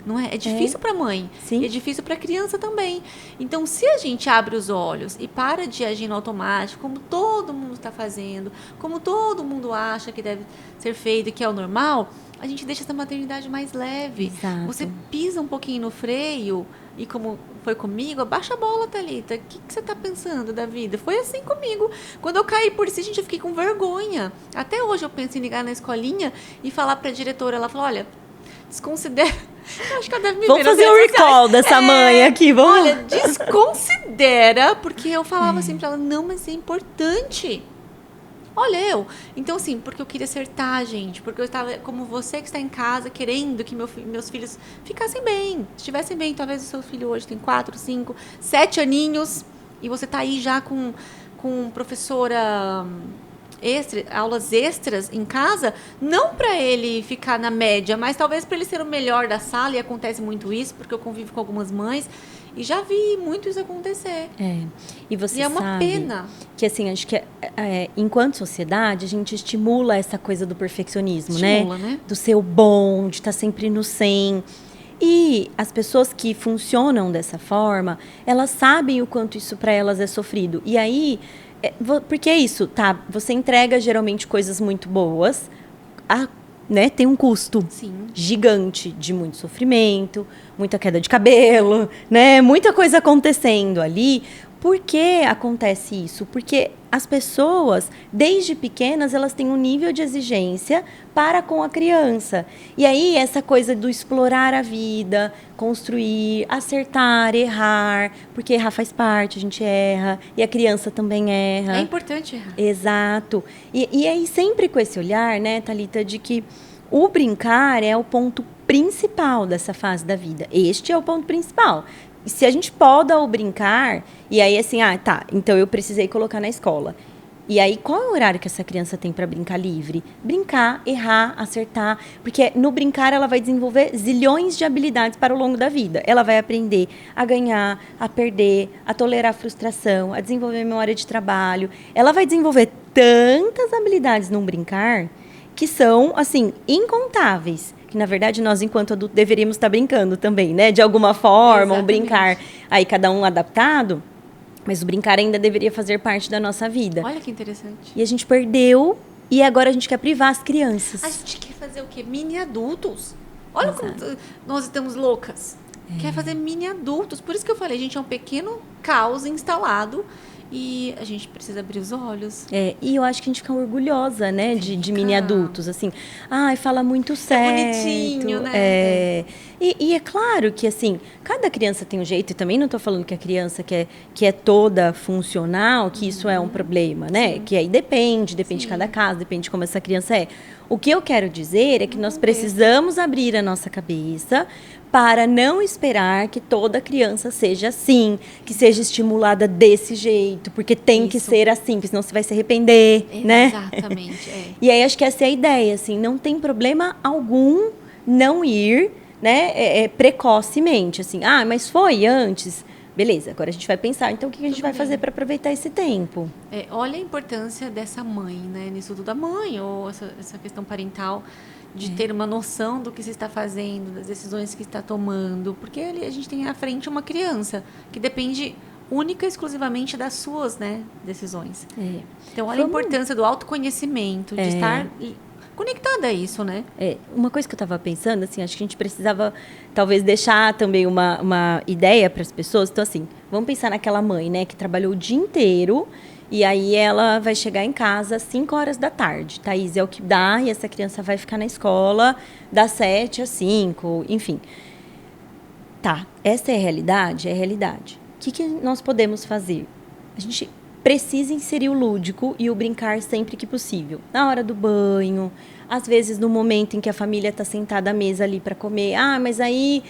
Não é? É difícil para a mãe. Sim. E é difícil para a criança também. Então, se a gente abre os olhos e para de agir no automático, como todo mundo está fazendo, como todo mundo acha que deve ser feito e que é o normal, a gente deixa essa maternidade mais leve. Exato. Você pisa um pouquinho no freio e como foi comigo, abaixa a bola, Thalita. O que você está pensando da vida? Foi assim comigo. Quando eu caí por isso, eu fiquei com vergonha. Até hoje eu penso em ligar na escolinha e falar para a diretora. Ela falou, olha, desconsidera... Eu acho que ela deve me Vamos fazer um recall dessa mãe aqui. Vamos. Olha, desconsidera, porque eu falava assim para ela, não, mas é importante. Olha, então assim, porque eu queria acertar, gente, porque eu estava, como você que está em casa, querendo que meus filhos ficassem bem, estivessem bem. Talvez o seu filho hoje tem 4, 5, 7 aninhos, e você tá aí já com professora aulas extras em casa, não para ele ficar na média, mas talvez para ele ser o melhor da sala, e acontece muito isso, porque eu convivo com algumas mães, e já vi muito isso acontecer. E você é uma sabe pena. que, assim, acho que enquanto sociedade, a gente estimula essa coisa do perfeccionismo, Estimula, né? Do ser o bom, de estar sempre no 100. E as pessoas que funcionam dessa forma, elas sabem o quanto isso para elas é sofrido. E aí, porque é isso, tá? Você entrega geralmente coisas muito boas, né? Tem um custo gigante de muito sofrimento, muita queda de cabelo, né? Muita coisa acontecendo ali. Por que acontece isso? Porque as pessoas, desde pequenas, elas têm um nível de exigência para com a criança. E aí, essa coisa do explorar a vida, construir, acertar, errar, porque errar faz parte, a gente erra, e a criança também erra. É importante errar. Exato. E aí, sempre com esse olhar, né, Thalita, de que o brincar é o ponto principal dessa fase da vida. Este é o ponto principal. E se a gente poda o brincar, e aí assim, tá, então eu precisei colocar na escola. E aí, qual é o horário que essa criança tem para brincar livre? Brincar, errar, acertar. Porque no brincar ela vai desenvolver zilhões de habilidades para o longo da vida. Ela vai aprender a ganhar, a perder, a tolerar a frustração, a desenvolver memória de trabalho. Ela vai desenvolver tantas habilidades num brincar que são, assim, incontáveis. Que, na verdade, nós, enquanto adultos, deveríamos estar brincando também, né? De alguma forma, um brincar aí cada um adaptado. Mas o brincar ainda deveria fazer parte da nossa vida. Olha que interessante. E a gente perdeu e agora a gente quer privar as crianças. A gente quer fazer o quê? Mini adultos. Olha como nós estamos loucas. Quer fazer mini adultos. Por isso que eu falei, gente, é um pequeno caos instalado. E a gente precisa abrir os olhos. E eu acho que a gente fica orgulhosa, né? De mini adultos, assim. Fala muito certo. É bonitinho, né? E é claro que, assim, cada criança tem um jeito. E também não estou falando que a criança que é toda funcional, que isso é um problema, né? Sim. Que aí depende de cada caso, depende de como essa criança é. O que eu quero dizer é que nós precisamos abrir a nossa cabeça para não esperar que toda criança seja assim, que seja estimulada desse jeito, porque tem que ser assim, porque senão você vai se arrepender, né? Exatamente. E aí acho que essa é a ideia, assim, não tem problema algum não ir, né, precocemente, assim, mas foi antes, beleza, agora a gente vai pensar, então o que a gente vai fazer para aproveitar esse tempo? Olha a importância dessa mãe, né, nisso tudo, da mãe, ou essa questão parental, de ter uma noção do que se está fazendo, das decisões que está tomando, porque ali a gente tem à frente uma criança que depende única e exclusivamente das suas, né, decisões. Então, olha a importância do autoconhecimento, de estar conectada a isso, né? Uma coisa que eu estava pensando, assim, acho que a gente precisava talvez deixar também uma ideia para as pessoas. Então, assim, vamos pensar naquela mãe, né, que trabalhou o dia inteiro. E aí ela vai chegar em casa às 5 horas da tarde. Thaís, é o que dá, e essa criança vai ficar na escola das 7 às 5, enfim. Tá, essa é a realidade? É a realidade. O que nós podemos fazer? A gente precisa inserir o lúdico e o brincar sempre que possível. Na hora do banho, às vezes no momento em que a família está sentada à mesa ali para comer. Mas aí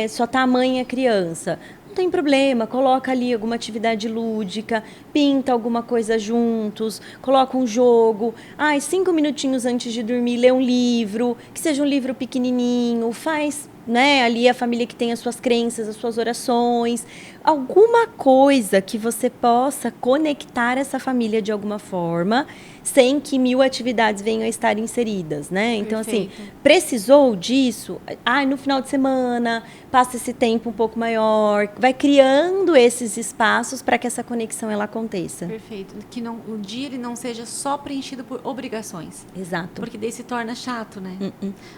só tá a mãe e a criança. Não tem problema, coloca ali alguma atividade lúdica, pinta alguma coisa juntos, coloca um jogo. 5 minutinhos antes de dormir, lê um livro, que seja um livro pequenininho, faz, né, ali a família que tem as suas crenças, as suas orações, alguma coisa que você possa conectar essa família de alguma forma, sem que 1000 atividades venham a estar inseridas, né? Então, assim, precisou disso? No final de semana, passa esse tempo um pouco maior, vai criando esses espaços para que essa conexão ela aconteça. Perfeito. Que o dia ele não seja só preenchido por obrigações. Exato. Porque daí se torna chato, né?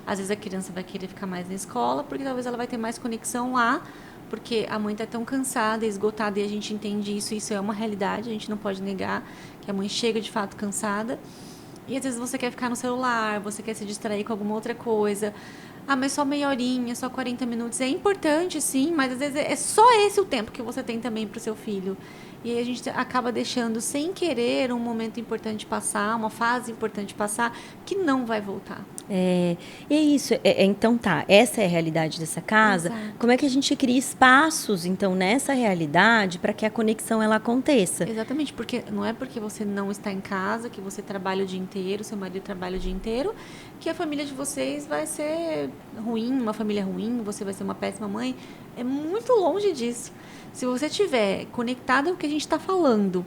Às vezes a criança vai querer ficar mais na escola, porque talvez ela vai ter mais conexão lá, porque a mãe está tão cansada, esgotada, e a gente entende isso é uma realidade, a gente não pode negar que a mãe chega de fato cansada. E às vezes você quer ficar no celular, você quer se distrair com alguma outra coisa. Mas só meia horinha, só 40 minutos. É importante, sim, mas às vezes é só esse o tempo que você tem também para o seu filho. E aí a gente acaba deixando, sem querer, um momento importante passar, uma fase importante passar, que não vai voltar. E é isso. Então tá, essa é a realidade dessa casa. Exato. Como é que a gente cria espaços, então, nessa realidade para que a conexão ela aconteça? Exatamente, porque não é porque você não está em casa, que você trabalha o dia inteiro, seu marido trabalha o dia inteiro, que a família de vocês vai ser ruim, uma família ruim, você vai ser uma péssima mãe. É muito longe disso. Se você estiver conectado ao que a gente está falando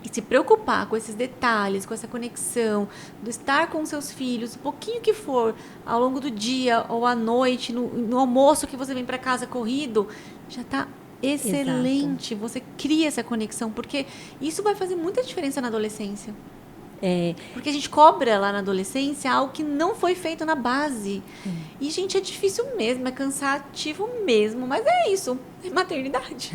e se preocupar com esses detalhes, com essa conexão, do estar com seus filhos, o pouquinho que for, ao longo do dia ou à noite, no almoço que você vem para casa corrido, já está excelente. Você cria essa conexão, porque isso vai fazer muita diferença na adolescência. Porque a gente cobra lá na adolescência algo que não foi feito na base. E, gente, é difícil mesmo, é cansativo mesmo, mas é isso, é maternidade.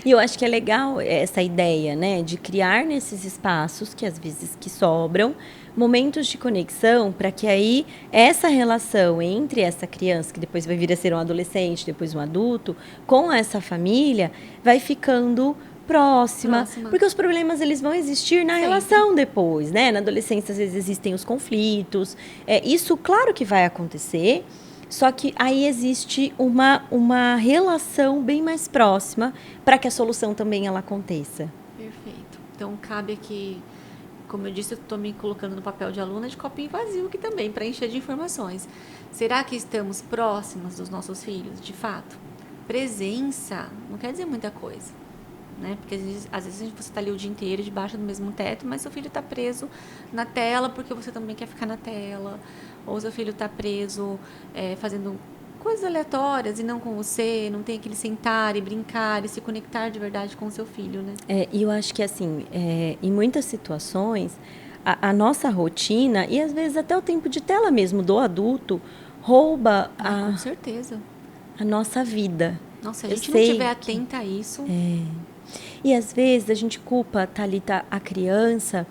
E eu acho que é legal essa ideia, né, de criar nesses espaços que às vezes que sobram momentos de conexão para que aí essa relação entre essa criança, que depois vai vir a ser um adolescente, depois um adulto, com essa família, vai ficando próxima. Porque os problemas eles vão existir na relação depois, né? Na adolescência às vezes existem os conflitos. Isso claro que vai acontecer. Só que aí existe uma relação bem mais próxima para que a solução também ela aconteça. Perfeito. Então, cabe aqui, como eu disse, eu estou me colocando no papel de aluna de copinho vazio aqui também, para encher de informações. Será que estamos próximos dos nossos filhos, de fato? Presença não quer dizer muita coisa, né? Porque às vezes você está ali o dia inteiro debaixo do mesmo teto, mas seu filho está preso na tela porque você também quer ficar na tela. Ou seu filho está preso fazendo coisas aleatórias e não com você, não tem aquele sentar e brincar e se conectar de verdade com o seu filho, né? E eu acho que, assim, em muitas situações, a nossa rotina, e às vezes até o tempo de tela mesmo do adulto, rouba com certeza. A nossa vida. Nossa, se a gente não estiver atenta a isso... E às vezes a gente culpa, Thalita, a criança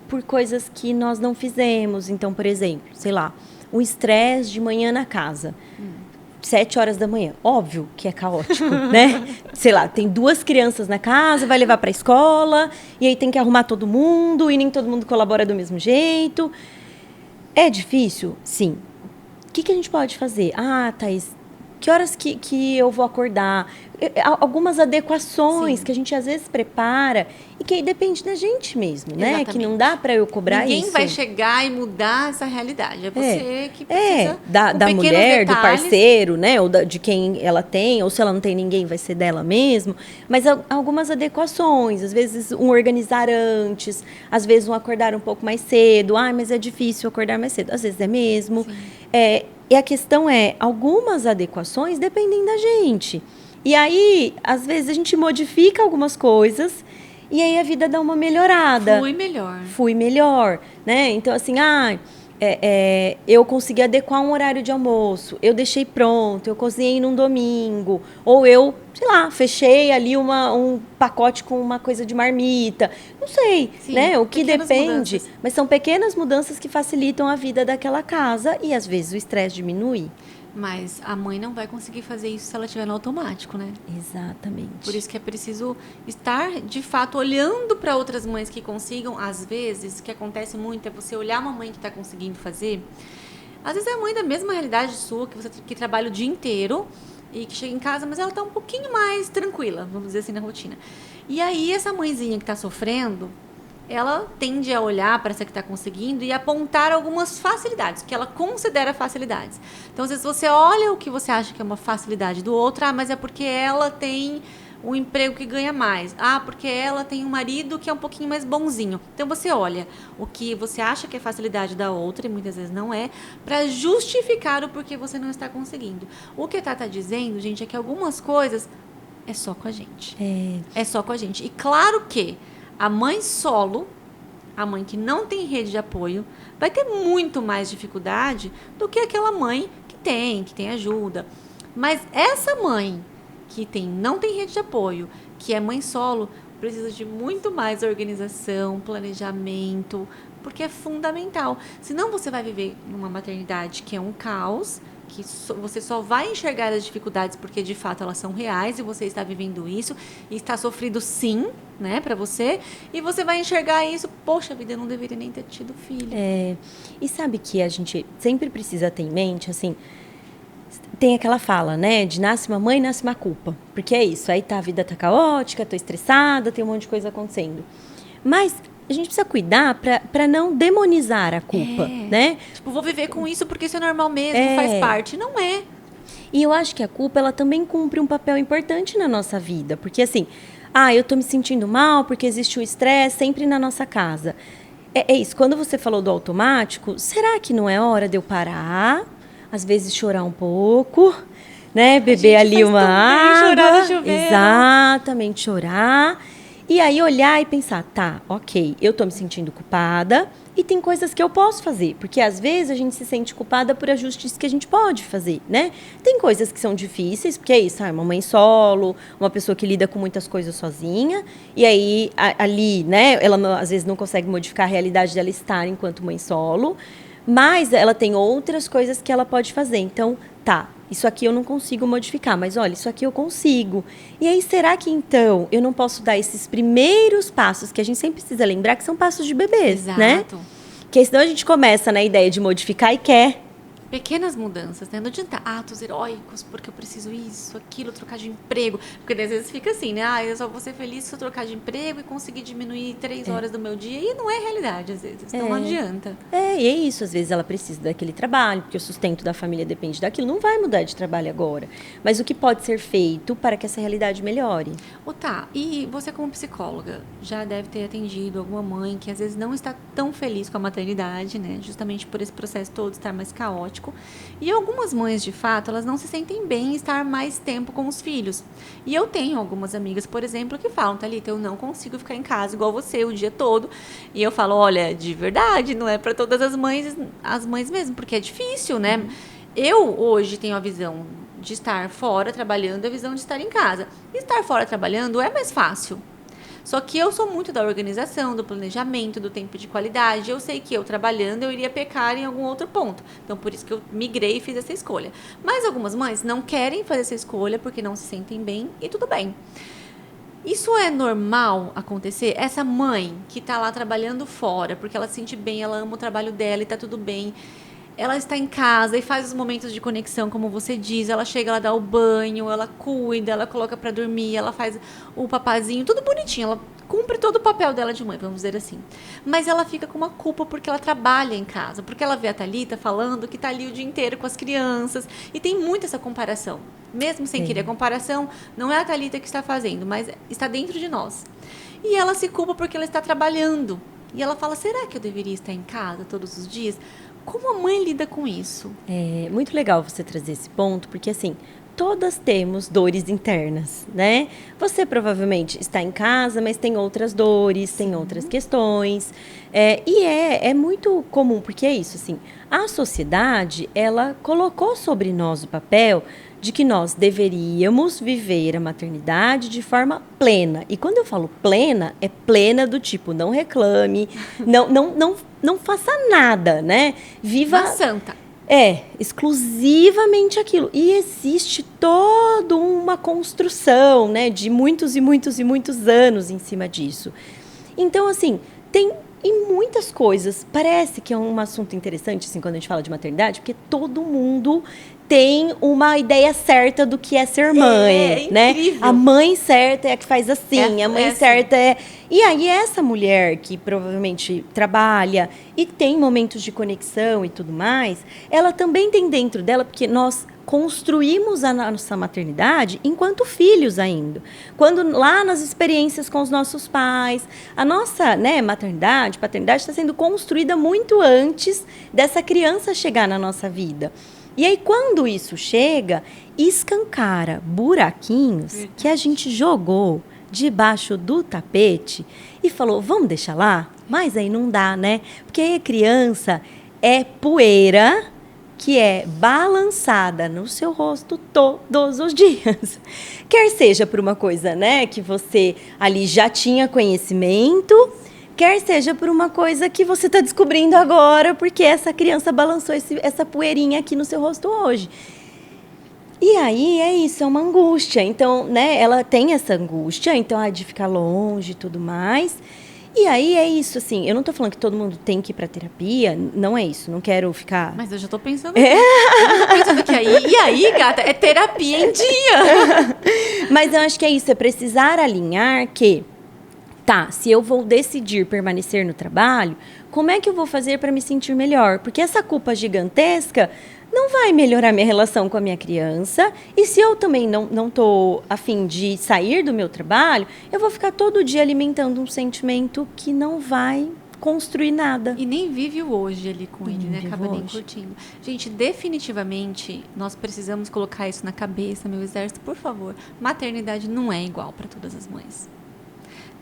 por coisas que nós não fizemos. Então, por exemplo, sei lá, um estresse de manhã na casa. 7 horas da manhã. Óbvio que é caótico, né? Sei lá, tem 2 crianças na casa, vai levar para a escola, e aí tem que arrumar todo mundo, e nem todo mundo colabora do mesmo jeito. É difícil? Sim. O que a gente pode fazer? Thaís, que horas que eu vou acordar? Algumas adequações que a gente às vezes prepara e que aí depende da gente mesmo, né? Exatamente. Que não dá para eu cobrar Ninguém isso. Ninguém vai chegar e mudar essa realidade. É você que precisa... Da mulher, do parceiro, né? Ou de quem ela tem, ou se ela não tem ninguém, vai ser dela mesmo. Mas algumas adequações. Às vezes um organizar antes, às vezes um acordar um pouco mais cedo. Mas é difícil acordar mais cedo. Às vezes é mesmo. E a questão algumas adequações dependem da gente. E aí, às vezes, a gente modifica algumas coisas e aí a vida dá uma melhorada. Fui melhor, né? Então, assim, eu consegui adequar um horário de almoço, eu deixei pronto, eu cozinhei num domingo, ou eu, sei lá, fechei ali um pacote com uma coisa de marmita. Não sei, né? O que depende. Mudanças. Mas são pequenas mudanças que facilitam a vida daquela casa e, às vezes, o estresse diminui. Mas a mãe não vai conseguir fazer isso se ela estiver no automático, né? Exatamente. Por isso que é preciso estar, de fato, olhando para outras mães que consigam. Às vezes, o que acontece muito é você olhar uma mãe que está conseguindo fazer. Às vezes é a mãe da mesma realidade sua, que trabalha o dia inteiro e que chega em casa, mas ela está um pouquinho mais tranquila, vamos dizer assim, na rotina. E aí, essa mãezinha que está sofrendo, ela tende a olhar para essa que está conseguindo e apontar algumas facilidades, que ela considera facilidades. Então, às vezes, você olha o que você acha que é uma facilidade do outro, mas é porque ela tem um emprego que ganha mais. Porque ela tem um marido que é um pouquinho mais bonzinho. Então, você olha o que você acha que é facilidade da outra, e muitas vezes não é, para justificar o porquê você não está conseguindo. O que a Tata está dizendo, gente, é que algumas coisas é só com a gente. É só com a gente. E claro que a mãe solo, a mãe que não tem rede de apoio, vai ter muito mais dificuldade do que aquela mãe que tem ajuda. Mas essa mãe que não tem rede de apoio, que é mãe solo, precisa de muito mais organização, planejamento, porque é fundamental. Senão você vai viver numa maternidade que é um caos, que você só vai enxergar as dificuldades porque de fato elas são reais e você está vivendo isso e está sofrido sim, né, para você, e você vai enxergar isso, poxa vida, eu não deveria nem ter tido filho. E sabe que a gente sempre precisa ter em mente, assim, tem aquela fala, né, de nasce uma mãe, nasce uma culpa, porque é isso, aí a vida tá caótica, tô estressada, tem um monte de coisa acontecendo, mas a gente precisa cuidar para não demonizar a culpa, né? Tipo, vou viver com isso porque isso é normal mesmo, faz parte. Não é. E eu acho que a culpa, ela também cumpre um papel importante na nossa vida. Porque assim, eu tô me sentindo mal porque existe o estresse sempre na nossa casa. É isso, quando você falou do automático, será que não é hora de eu parar? Às vezes chorar um pouco, né? Beber ali uma água. Chorar no chuveiro. Exatamente, chorar. E aí olhar e pensar, tá, ok, eu tô me sentindo culpada e tem coisas que eu posso fazer. Porque às vezes a gente se sente culpada por ajustes que a gente pode fazer, né? Tem coisas que são difíceis, porque é isso, uma mãe solo, uma pessoa que lida com muitas coisas sozinha. E aí ali, né, ela às vezes não consegue modificar a realidade dela estar enquanto mãe solo. Mas ela tem outras coisas que ela pode fazer. Então, tá, isso aqui eu não consigo modificar, mas olha, isso aqui eu consigo. E aí, será que então eu não posso dar esses primeiros passos, que a gente sempre precisa lembrar que são passos de bebês, né? Porque senão a gente começa na ideia de modificar e quer pequenas mudanças, né? Não adianta atos heróicos, porque eu preciso isso, aquilo, trocar de emprego. Porque às vezes fica assim, né? Eu só vou ser feliz se eu trocar de emprego e conseguir diminuir 3 horas do meu dia. E não é realidade, às vezes. Então não adianta. E é isso. Às vezes ela precisa daquele trabalho, porque o sustento da família depende daquilo. Não vai mudar de trabalho agora. Mas o que pode ser feito para que essa realidade melhore? Tá, e você como psicóloga já deve ter atendido alguma mãe que às vezes não está tão feliz com a maternidade, né? Justamente por esse processo todo estar mais caótico. E algumas mães, de fato, elas não se sentem bem em estar mais tempo com os filhos. E eu tenho algumas amigas, por exemplo, que falam, Thalita, eu não consigo ficar em casa igual você o dia todo. E eu falo, olha, de verdade, não é para todas as mães mesmo, porque é difícil, né? Eu hoje tenho a visão de estar fora trabalhando e a visão de estar em casa. Estar fora trabalhando é mais fácil. Só que eu sou muito da organização, do planejamento, do tempo de qualidade. Eu sei que eu trabalhando, eu iria pecar em algum outro ponto. Então, por isso que eu migrei e fiz essa escolha. Mas algumas mães não querem fazer essa escolha porque não se sentem bem e tudo bem. Isso é normal acontecer? Essa mãe que está lá trabalhando fora, porque ela se sente bem, ela ama o trabalho dela e está tudo bem. Ela está em casa e faz os momentos de conexão, como você diz. Ela chega, ela dá o banho, ela cuida, ela coloca para dormir, ela faz o papazinho, tudo bonitinho. Ela cumpre todo o papel dela de mãe, vamos dizer assim. Mas ela fica com uma culpa porque ela trabalha em casa, porque ela vê a Thalita falando que está ali o dia inteiro com as crianças. E tem muito essa comparação. Mesmo sem querer a comparação, não é a Thalita que está fazendo, mas está dentro de nós. E ela se culpa porque ela está trabalhando. E ela fala, será que eu deveria estar em casa todos os dias? Como a mãe lida com isso? É muito legal você trazer esse ponto, porque assim, todas temos dores internas, né? Você provavelmente está em casa, mas tem outras dores, tem outras questões. E é muito comum, porque é isso, assim, a sociedade, ela colocou sobre nós o papel de que nós deveríamos viver a maternidade de forma plena. E quando eu falo plena, é plena do tipo, não reclame, não faça nada, né? Viva... Uma santa. Exclusivamente aquilo. E existe toda uma construção, né, de muitos e muitos e muitos anos em cima disso. Então, assim, tem muitas coisas. Parece que é um assunto interessante, assim, quando a gente fala de maternidade, porque todo mundo tem uma ideia certa do que é ser mãe, né? Incrível. A mãe certa é a que faz assim, a mãe certa é... E aí essa mulher que provavelmente trabalha e tem momentos de conexão e tudo mais, ela também tem dentro dela, porque nós construímos a nossa maternidade enquanto filhos ainda. Quando lá nas experiências com os nossos pais, a nossa, né, maternidade, paternidade está sendo construída muito antes dessa criança chegar na nossa vida. E aí, quando isso chega, escancara buraquinhos que a gente jogou debaixo do tapete e falou, vamos deixar lá? Mas aí não dá, né? Porque aí a criança é poeira que é balançada no seu rosto todos os dias. Quer seja por uma coisa, né, que você ali já tinha conhecimento, quer seja por uma coisa que você está descobrindo agora, porque essa criança balançou essa poeirinha aqui no seu rosto hoje. E aí é isso, é uma angústia. Então, né, ela tem essa angústia, então de ficar longe e tudo mais. E aí é isso, assim, eu não tô falando que todo mundo tem que ir pra terapia, não é isso, não quero ficar... Mas eu já tô pensando aqui. Eu tô pensando que e aí, gata, é terapia em dia. Mas eu acho que é isso, é precisar alinhar que, tá, se eu vou decidir permanecer no trabalho, como é que eu vou fazer para me sentir melhor? Porque essa culpa gigantesca não vai melhorar minha relação com a minha criança. E se eu também não estou a fim de sair do meu trabalho, eu vou ficar todo dia alimentando um sentimento que não vai construir nada. E nem vive o hoje ali com ele, né? Acaba nem hoje. curtindo. Gente, definitivamente, nós precisamos colocar isso na cabeça, meu exército, por favor. Maternidade não é igual para todas as mães.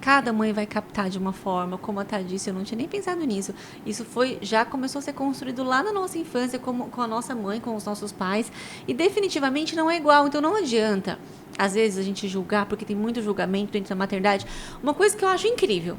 Cada mãe vai captar de uma forma, como a Tá disse, eu não tinha nem pensado nisso. Isso já começou a ser construído lá na nossa infância, com a nossa mãe, com os nossos pais, e definitivamente não é igual. Então não adianta, às vezes, a gente julgar, porque tem muito julgamento dentro da maternidade. Uma coisa que eu acho incrível,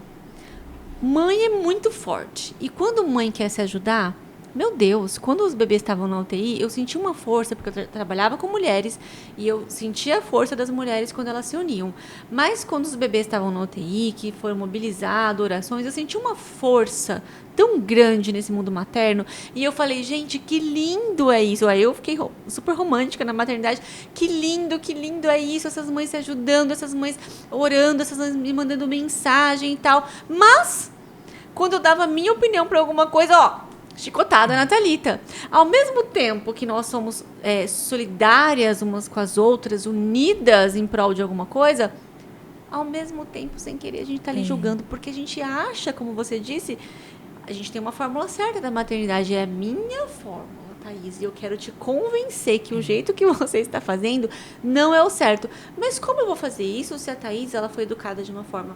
mãe é muito forte, e quando mãe quer se ajudar, meu Deus, quando os bebês estavam na UTI, eu senti uma força, porque eu trabalhava com mulheres, e eu sentia a força das mulheres quando elas se uniam. Mas quando os bebês estavam na UTI, que foram mobilizados, orações, eu senti uma força tão grande nesse mundo materno, e eu falei, gente, que lindo é isso. Aí eu fiquei super romântica na maternidade, que lindo é isso, essas mães se ajudando, essas mães orando, essas mães me mandando mensagem e tal. Mas, quando eu dava minha opinião para alguma coisa, chicotada na Thalita. Ao mesmo tempo que nós somos solidárias umas com as outras, unidas em prol de alguma coisa, ao mesmo tempo, sem querer, a gente está ali julgando, porque a gente acha, como você disse, a gente tem uma fórmula certa da maternidade, é a minha fórmula, Thaís, e eu quero te convencer que o jeito que você está fazendo não é o certo. Mas como eu vou fazer isso se a Thaís ela foi educada de uma forma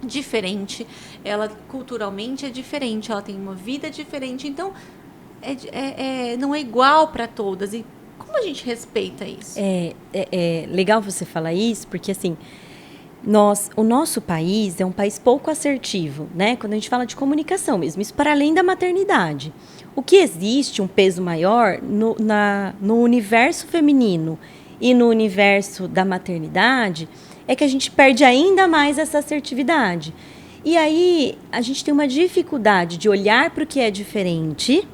diferente, ela culturalmente é diferente, ela tem uma vida diferente, então não é igual para todas. E como a gente respeita isso? É legal você falar isso, porque assim, o nosso país é um país pouco assertivo, né? Quando a gente fala de comunicação mesmo, isso para além da maternidade. O que existe um peso maior no universo feminino e no universo da maternidade é que a gente perde ainda mais essa assertividade. E aí, a gente tem uma dificuldade de olhar para o que é diferente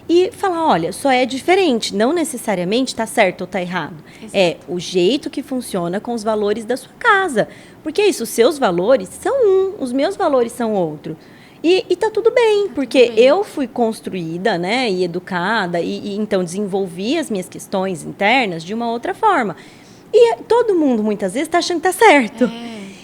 e falar, olha, só é diferente, não necessariamente está certo ou está errado. Exato. É o jeito que funciona com os valores da sua casa. Porque é isso, os seus valores são os meus valores são outro. E tá tudo bem, porque tudo bem. Eu fui construída, né, e educada, e então desenvolvi as minhas questões internas de uma outra forma. E todo mundo, muitas vezes, está achando que está certo.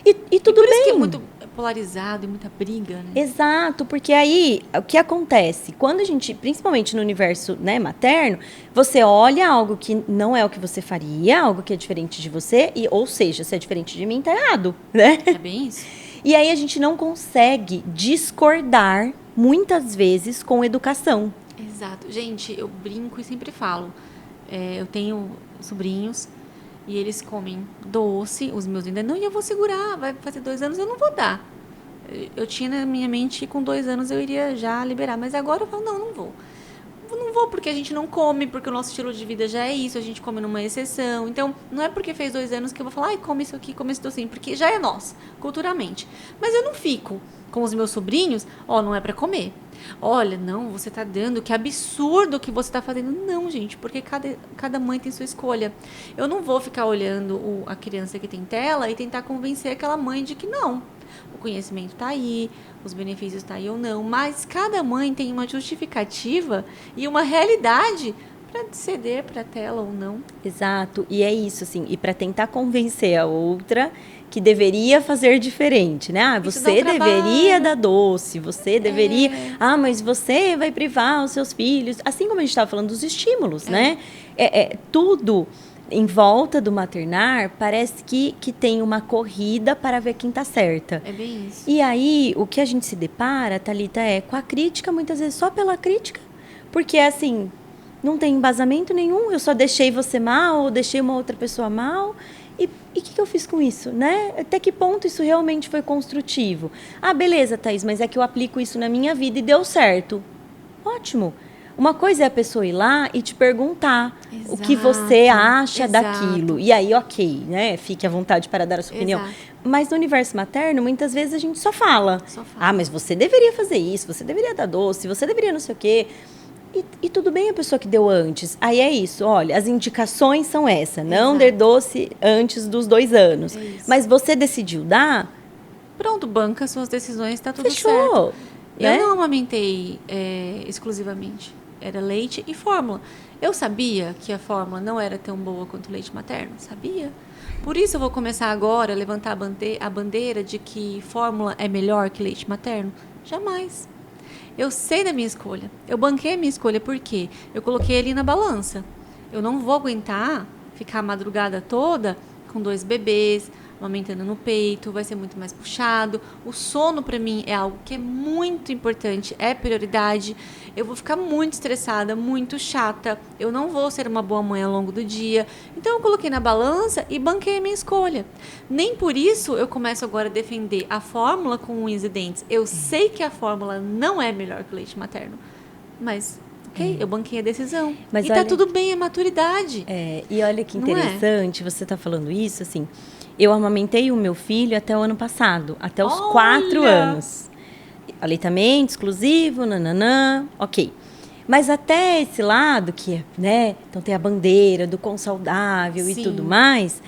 E tudo bem. Por isso que é muito polarizado e muita briga, né? Exato, porque aí, o que acontece? Quando a gente, principalmente no universo, né, materno, você olha algo que não é o que você faria, algo que é diferente de você, ou seja, se é diferente de mim, tá errado, né? É bem isso. E aí a gente não consegue discordar, muitas vezes, com educação. Exato. Gente, eu brinco e sempre falo. Eu tenho sobrinhos... E eles comem doce, os meus ainda não, e eu vou segurar, vai fazer 2 anos, eu não vou dar. Eu tinha na minha mente que com 2 anos eu iria já liberar, mas agora eu falo, não vou. Não vou porque a gente não come, porque o nosso estilo de vida já é isso, a gente come numa exceção. Então, não é porque fez 2 anos que eu vou falar, come isso aqui, come esse docinho, porque já é nosso, culturalmente. Mas eu não fico com os meus sobrinhos, não é para comer. Olha, não, você tá dando, que absurdo que você tá fazendo. Não, gente, porque cada mãe tem sua escolha. Eu não vou ficar olhando a criança que tem tela e tentar convencer aquela mãe de que não. O conhecimento tá aí, os benefícios tá aí ou não, mas cada mãe tem uma justificativa e uma realidade para ceder para a tela ou não. Exato, e é isso, assim, e para tentar convencer a outra que deveria fazer diferente, né? Você deveria dar doce, você deveria... mas você vai privar os seus filhos. Assim como a gente estava falando dos estímulos, né? Tudo em volta do maternar parece que tem uma corrida para ver quem está certa. É bem isso. E aí, o que a gente se depara, Thalita, com a crítica, muitas vezes só pela crítica. Porque, assim, não tem embasamento nenhum. Eu só deixei você mal, ou deixei uma outra pessoa mal... E o que eu fiz com isso, né? Até que ponto isso realmente foi construtivo? Ah, beleza, Thaís, mas é que eu aplico isso na minha vida e deu certo. Ótimo. Uma coisa é a pessoa ir lá e te perguntar o que você acha daquilo. E aí, ok, né? Fique à vontade para dar a sua opinião. Mas no universo materno, muitas vezes a gente só fala. Ah, mas você deveria fazer isso, você deveria dar doce, você deveria não sei o quê. E tudo bem a pessoa que deu antes. Aí é isso, olha, as indicações são essa. Não dar doce antes dos 2 anos. Mas você decidiu dar? Pronto, banca suas decisões, tá tudo Fechou, certo. né? Eu não amamentei exclusivamente. Era leite e fórmula. Eu sabia que a fórmula não era tão boa quanto o leite materno? Sabia. Por isso eu vou começar agora a levantar a bandeira de que fórmula é melhor que leite materno? Jamais. Eu sei da minha escolha. Eu banquei a minha escolha porque eu coloquei ali na balança. Eu não vou aguentar ficar a madrugada toda com 2 bebês, amamentando no peito, vai ser muito mais puxado. O sono para mim é algo que é muito importante, é prioridade. Eu vou ficar muito estressada, muito chata. Eu não vou ser uma boa mãe ao longo do dia. Então eu coloquei na balança e banquei a minha escolha. Nem por isso eu começo agora a defender a fórmula com unhas e dentes. Eu sei que a fórmula não é melhor que o leite materno, mas ok, eu banquei a decisão. Mas e olha, tá tudo bem, é maturidade. E olha que interessante, você tá falando isso, assim. Eu amamentei o meu filho até o ano passado, até os 4 anos. Aleitamento exclusivo, nananã, ok. Mas até esse lado, que é, né? Então tem a bandeira do quão saudável e tudo mais.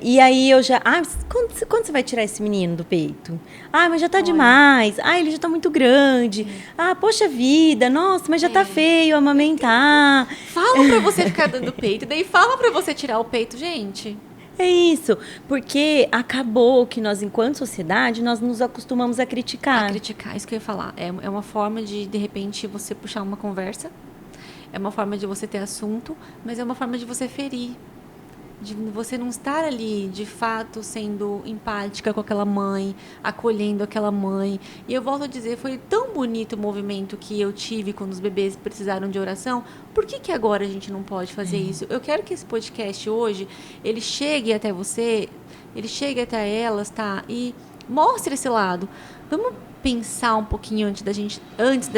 E aí eu já... Ah, quando você vai tirar esse menino do peito? Ah, mas já tá demais. Ah, ele já tá muito grande. Ah, poxa vida, nossa, mas já tá feio amamentar. Fala pra você ficar dando peito, daí fala pra você tirar o peito, gente. É isso, porque acabou que nós, enquanto sociedade, nós nos acostumamos a criticar. A criticar, isso que eu ia falar. É uma forma de repente, você puxar uma conversa. É uma forma de você ter assunto, mas é uma forma de você ferir. De você não estar ali, de fato, sendo empática com aquela mãe, acolhendo aquela mãe. E eu volto a dizer, foi tão bonito o movimento que eu tive quando os bebês precisaram de oração. Por que agora a gente não pode fazer isso? Eu quero que esse podcast hoje, ele chegue até você, ele chegue até elas, tá? E mostre esse lado. Vamos pensar um pouquinho antes da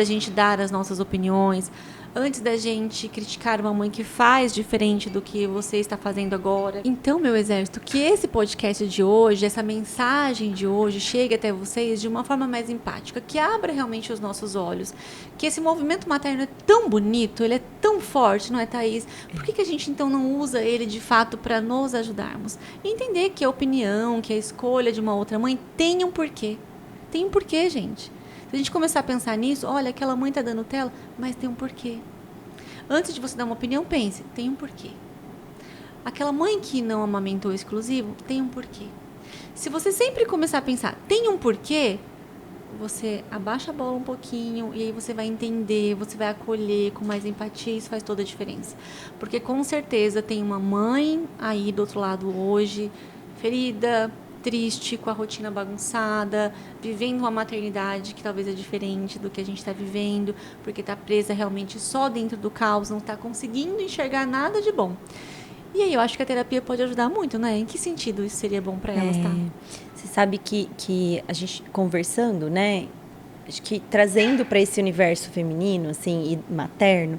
gente dar as nossas opiniões, antes da gente criticar uma mãe que faz diferente do que você está fazendo agora. Então, meu exército, que esse podcast de hoje, essa mensagem de hoje, chegue até vocês de uma forma mais empática, que abra realmente os nossos olhos. Que esse movimento materno é tão bonito, ele é tão forte, não é, Thaís? Por que a gente, então, não usa ele, de fato, para nos ajudarmos? E entender que a opinião, que a escolha de uma outra mãe tem um porquê. Tem um porquê, gente. Se a gente começar a pensar nisso, olha, aquela mãe está dando tela, mas tem um porquê. Antes de você dar uma opinião, pense, tem um porquê. Aquela mãe que não amamentou exclusivo, tem um porquê. Se você sempre começar a pensar, tem um porquê, você abaixa a bola um pouquinho e aí você vai entender, você vai acolher com mais empatia, isso faz toda a diferença. Porque com certeza tem uma mãe aí do outro lado hoje, ferida, triste, com a rotina bagunçada, vivendo uma maternidade que talvez é diferente do que a gente está vivendo, porque está presa realmente só dentro do caos, não está conseguindo enxergar nada de bom. E aí eu acho que a terapia pode ajudar muito, né? Em que sentido isso seria bom para elas, tá? Você sabe que a gente conversando, né? Acho que trazendo para esse universo feminino, assim, e materno,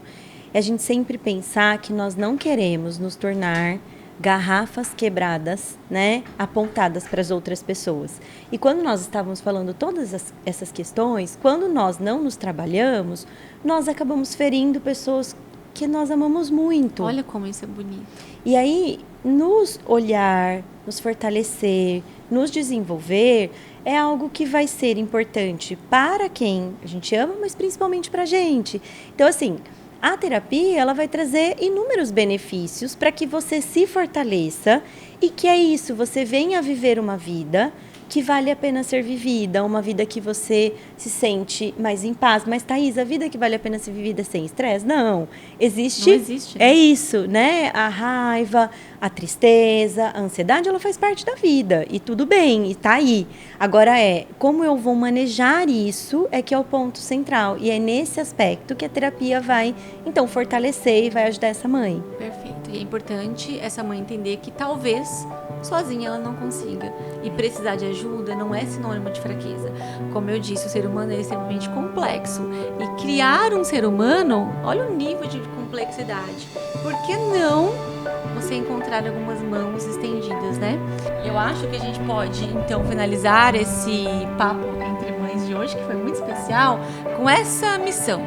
é a gente sempre pensar que nós não queremos nos tornar garrafas quebradas, né, apontadas para as outras pessoas. E quando nós estávamos falando todas essas questões, quando nós não nos trabalhamos, nós acabamos ferindo pessoas que nós amamos muito. Olha como isso é bonito. E aí, nos olhar, nos fortalecer, nos desenvolver, é algo que vai ser importante para quem a gente ama, mas principalmente para a gente. Então, assim, a terapia, ela vai trazer inúmeros benefícios para que você se fortaleça e que é isso, você venha viver uma vida que vale a pena ser vivida, uma vida que você se sente mais em paz. Mas, Thaís, a vida que vale a pena ser vivida sem estresse? Não. Existe. Não existe. É isso, né? A raiva, A tristeza, a ansiedade, ela faz parte da vida. E tudo bem, e tá aí. Agora como eu vou manejar isso é que é o ponto central. E é nesse aspecto que a terapia vai, então, fortalecer e vai ajudar essa mãe. Perfeito. E é importante essa mãe entender que talvez sozinha ela não consiga. E precisar de ajuda não é sinônimo de fraqueza. Como eu disse, o ser humano é extremamente complexo. E criar um ser humano, olha o nível de complexidade. Por que não você encontrar algumas mãos estendidas, né? Eu acho que a gente pode, então, finalizar esse papo entre mães de hoje, que foi muito especial, com essa missão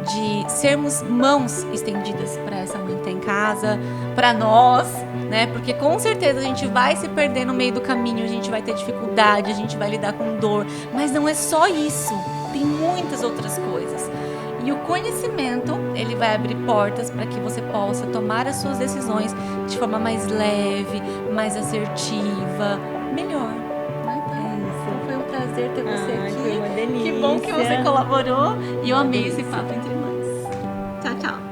de sermos mãos estendidas para essa mãe que está em casa, para nós, né? Porque com certeza a gente vai se perder no meio do caminho, a gente vai ter dificuldade, a gente vai lidar com dor, mas não é só isso, tem muitas outras coisas. E o conhecimento, ele vai abrir portas para que você possa tomar as suas decisões de forma mais leve, mais assertiva, melhor. Então foi um prazer ter você aqui. Foi uma delícia. Que bom que você colaborou e eu amei esse papo entre mães. Tchau, tchau.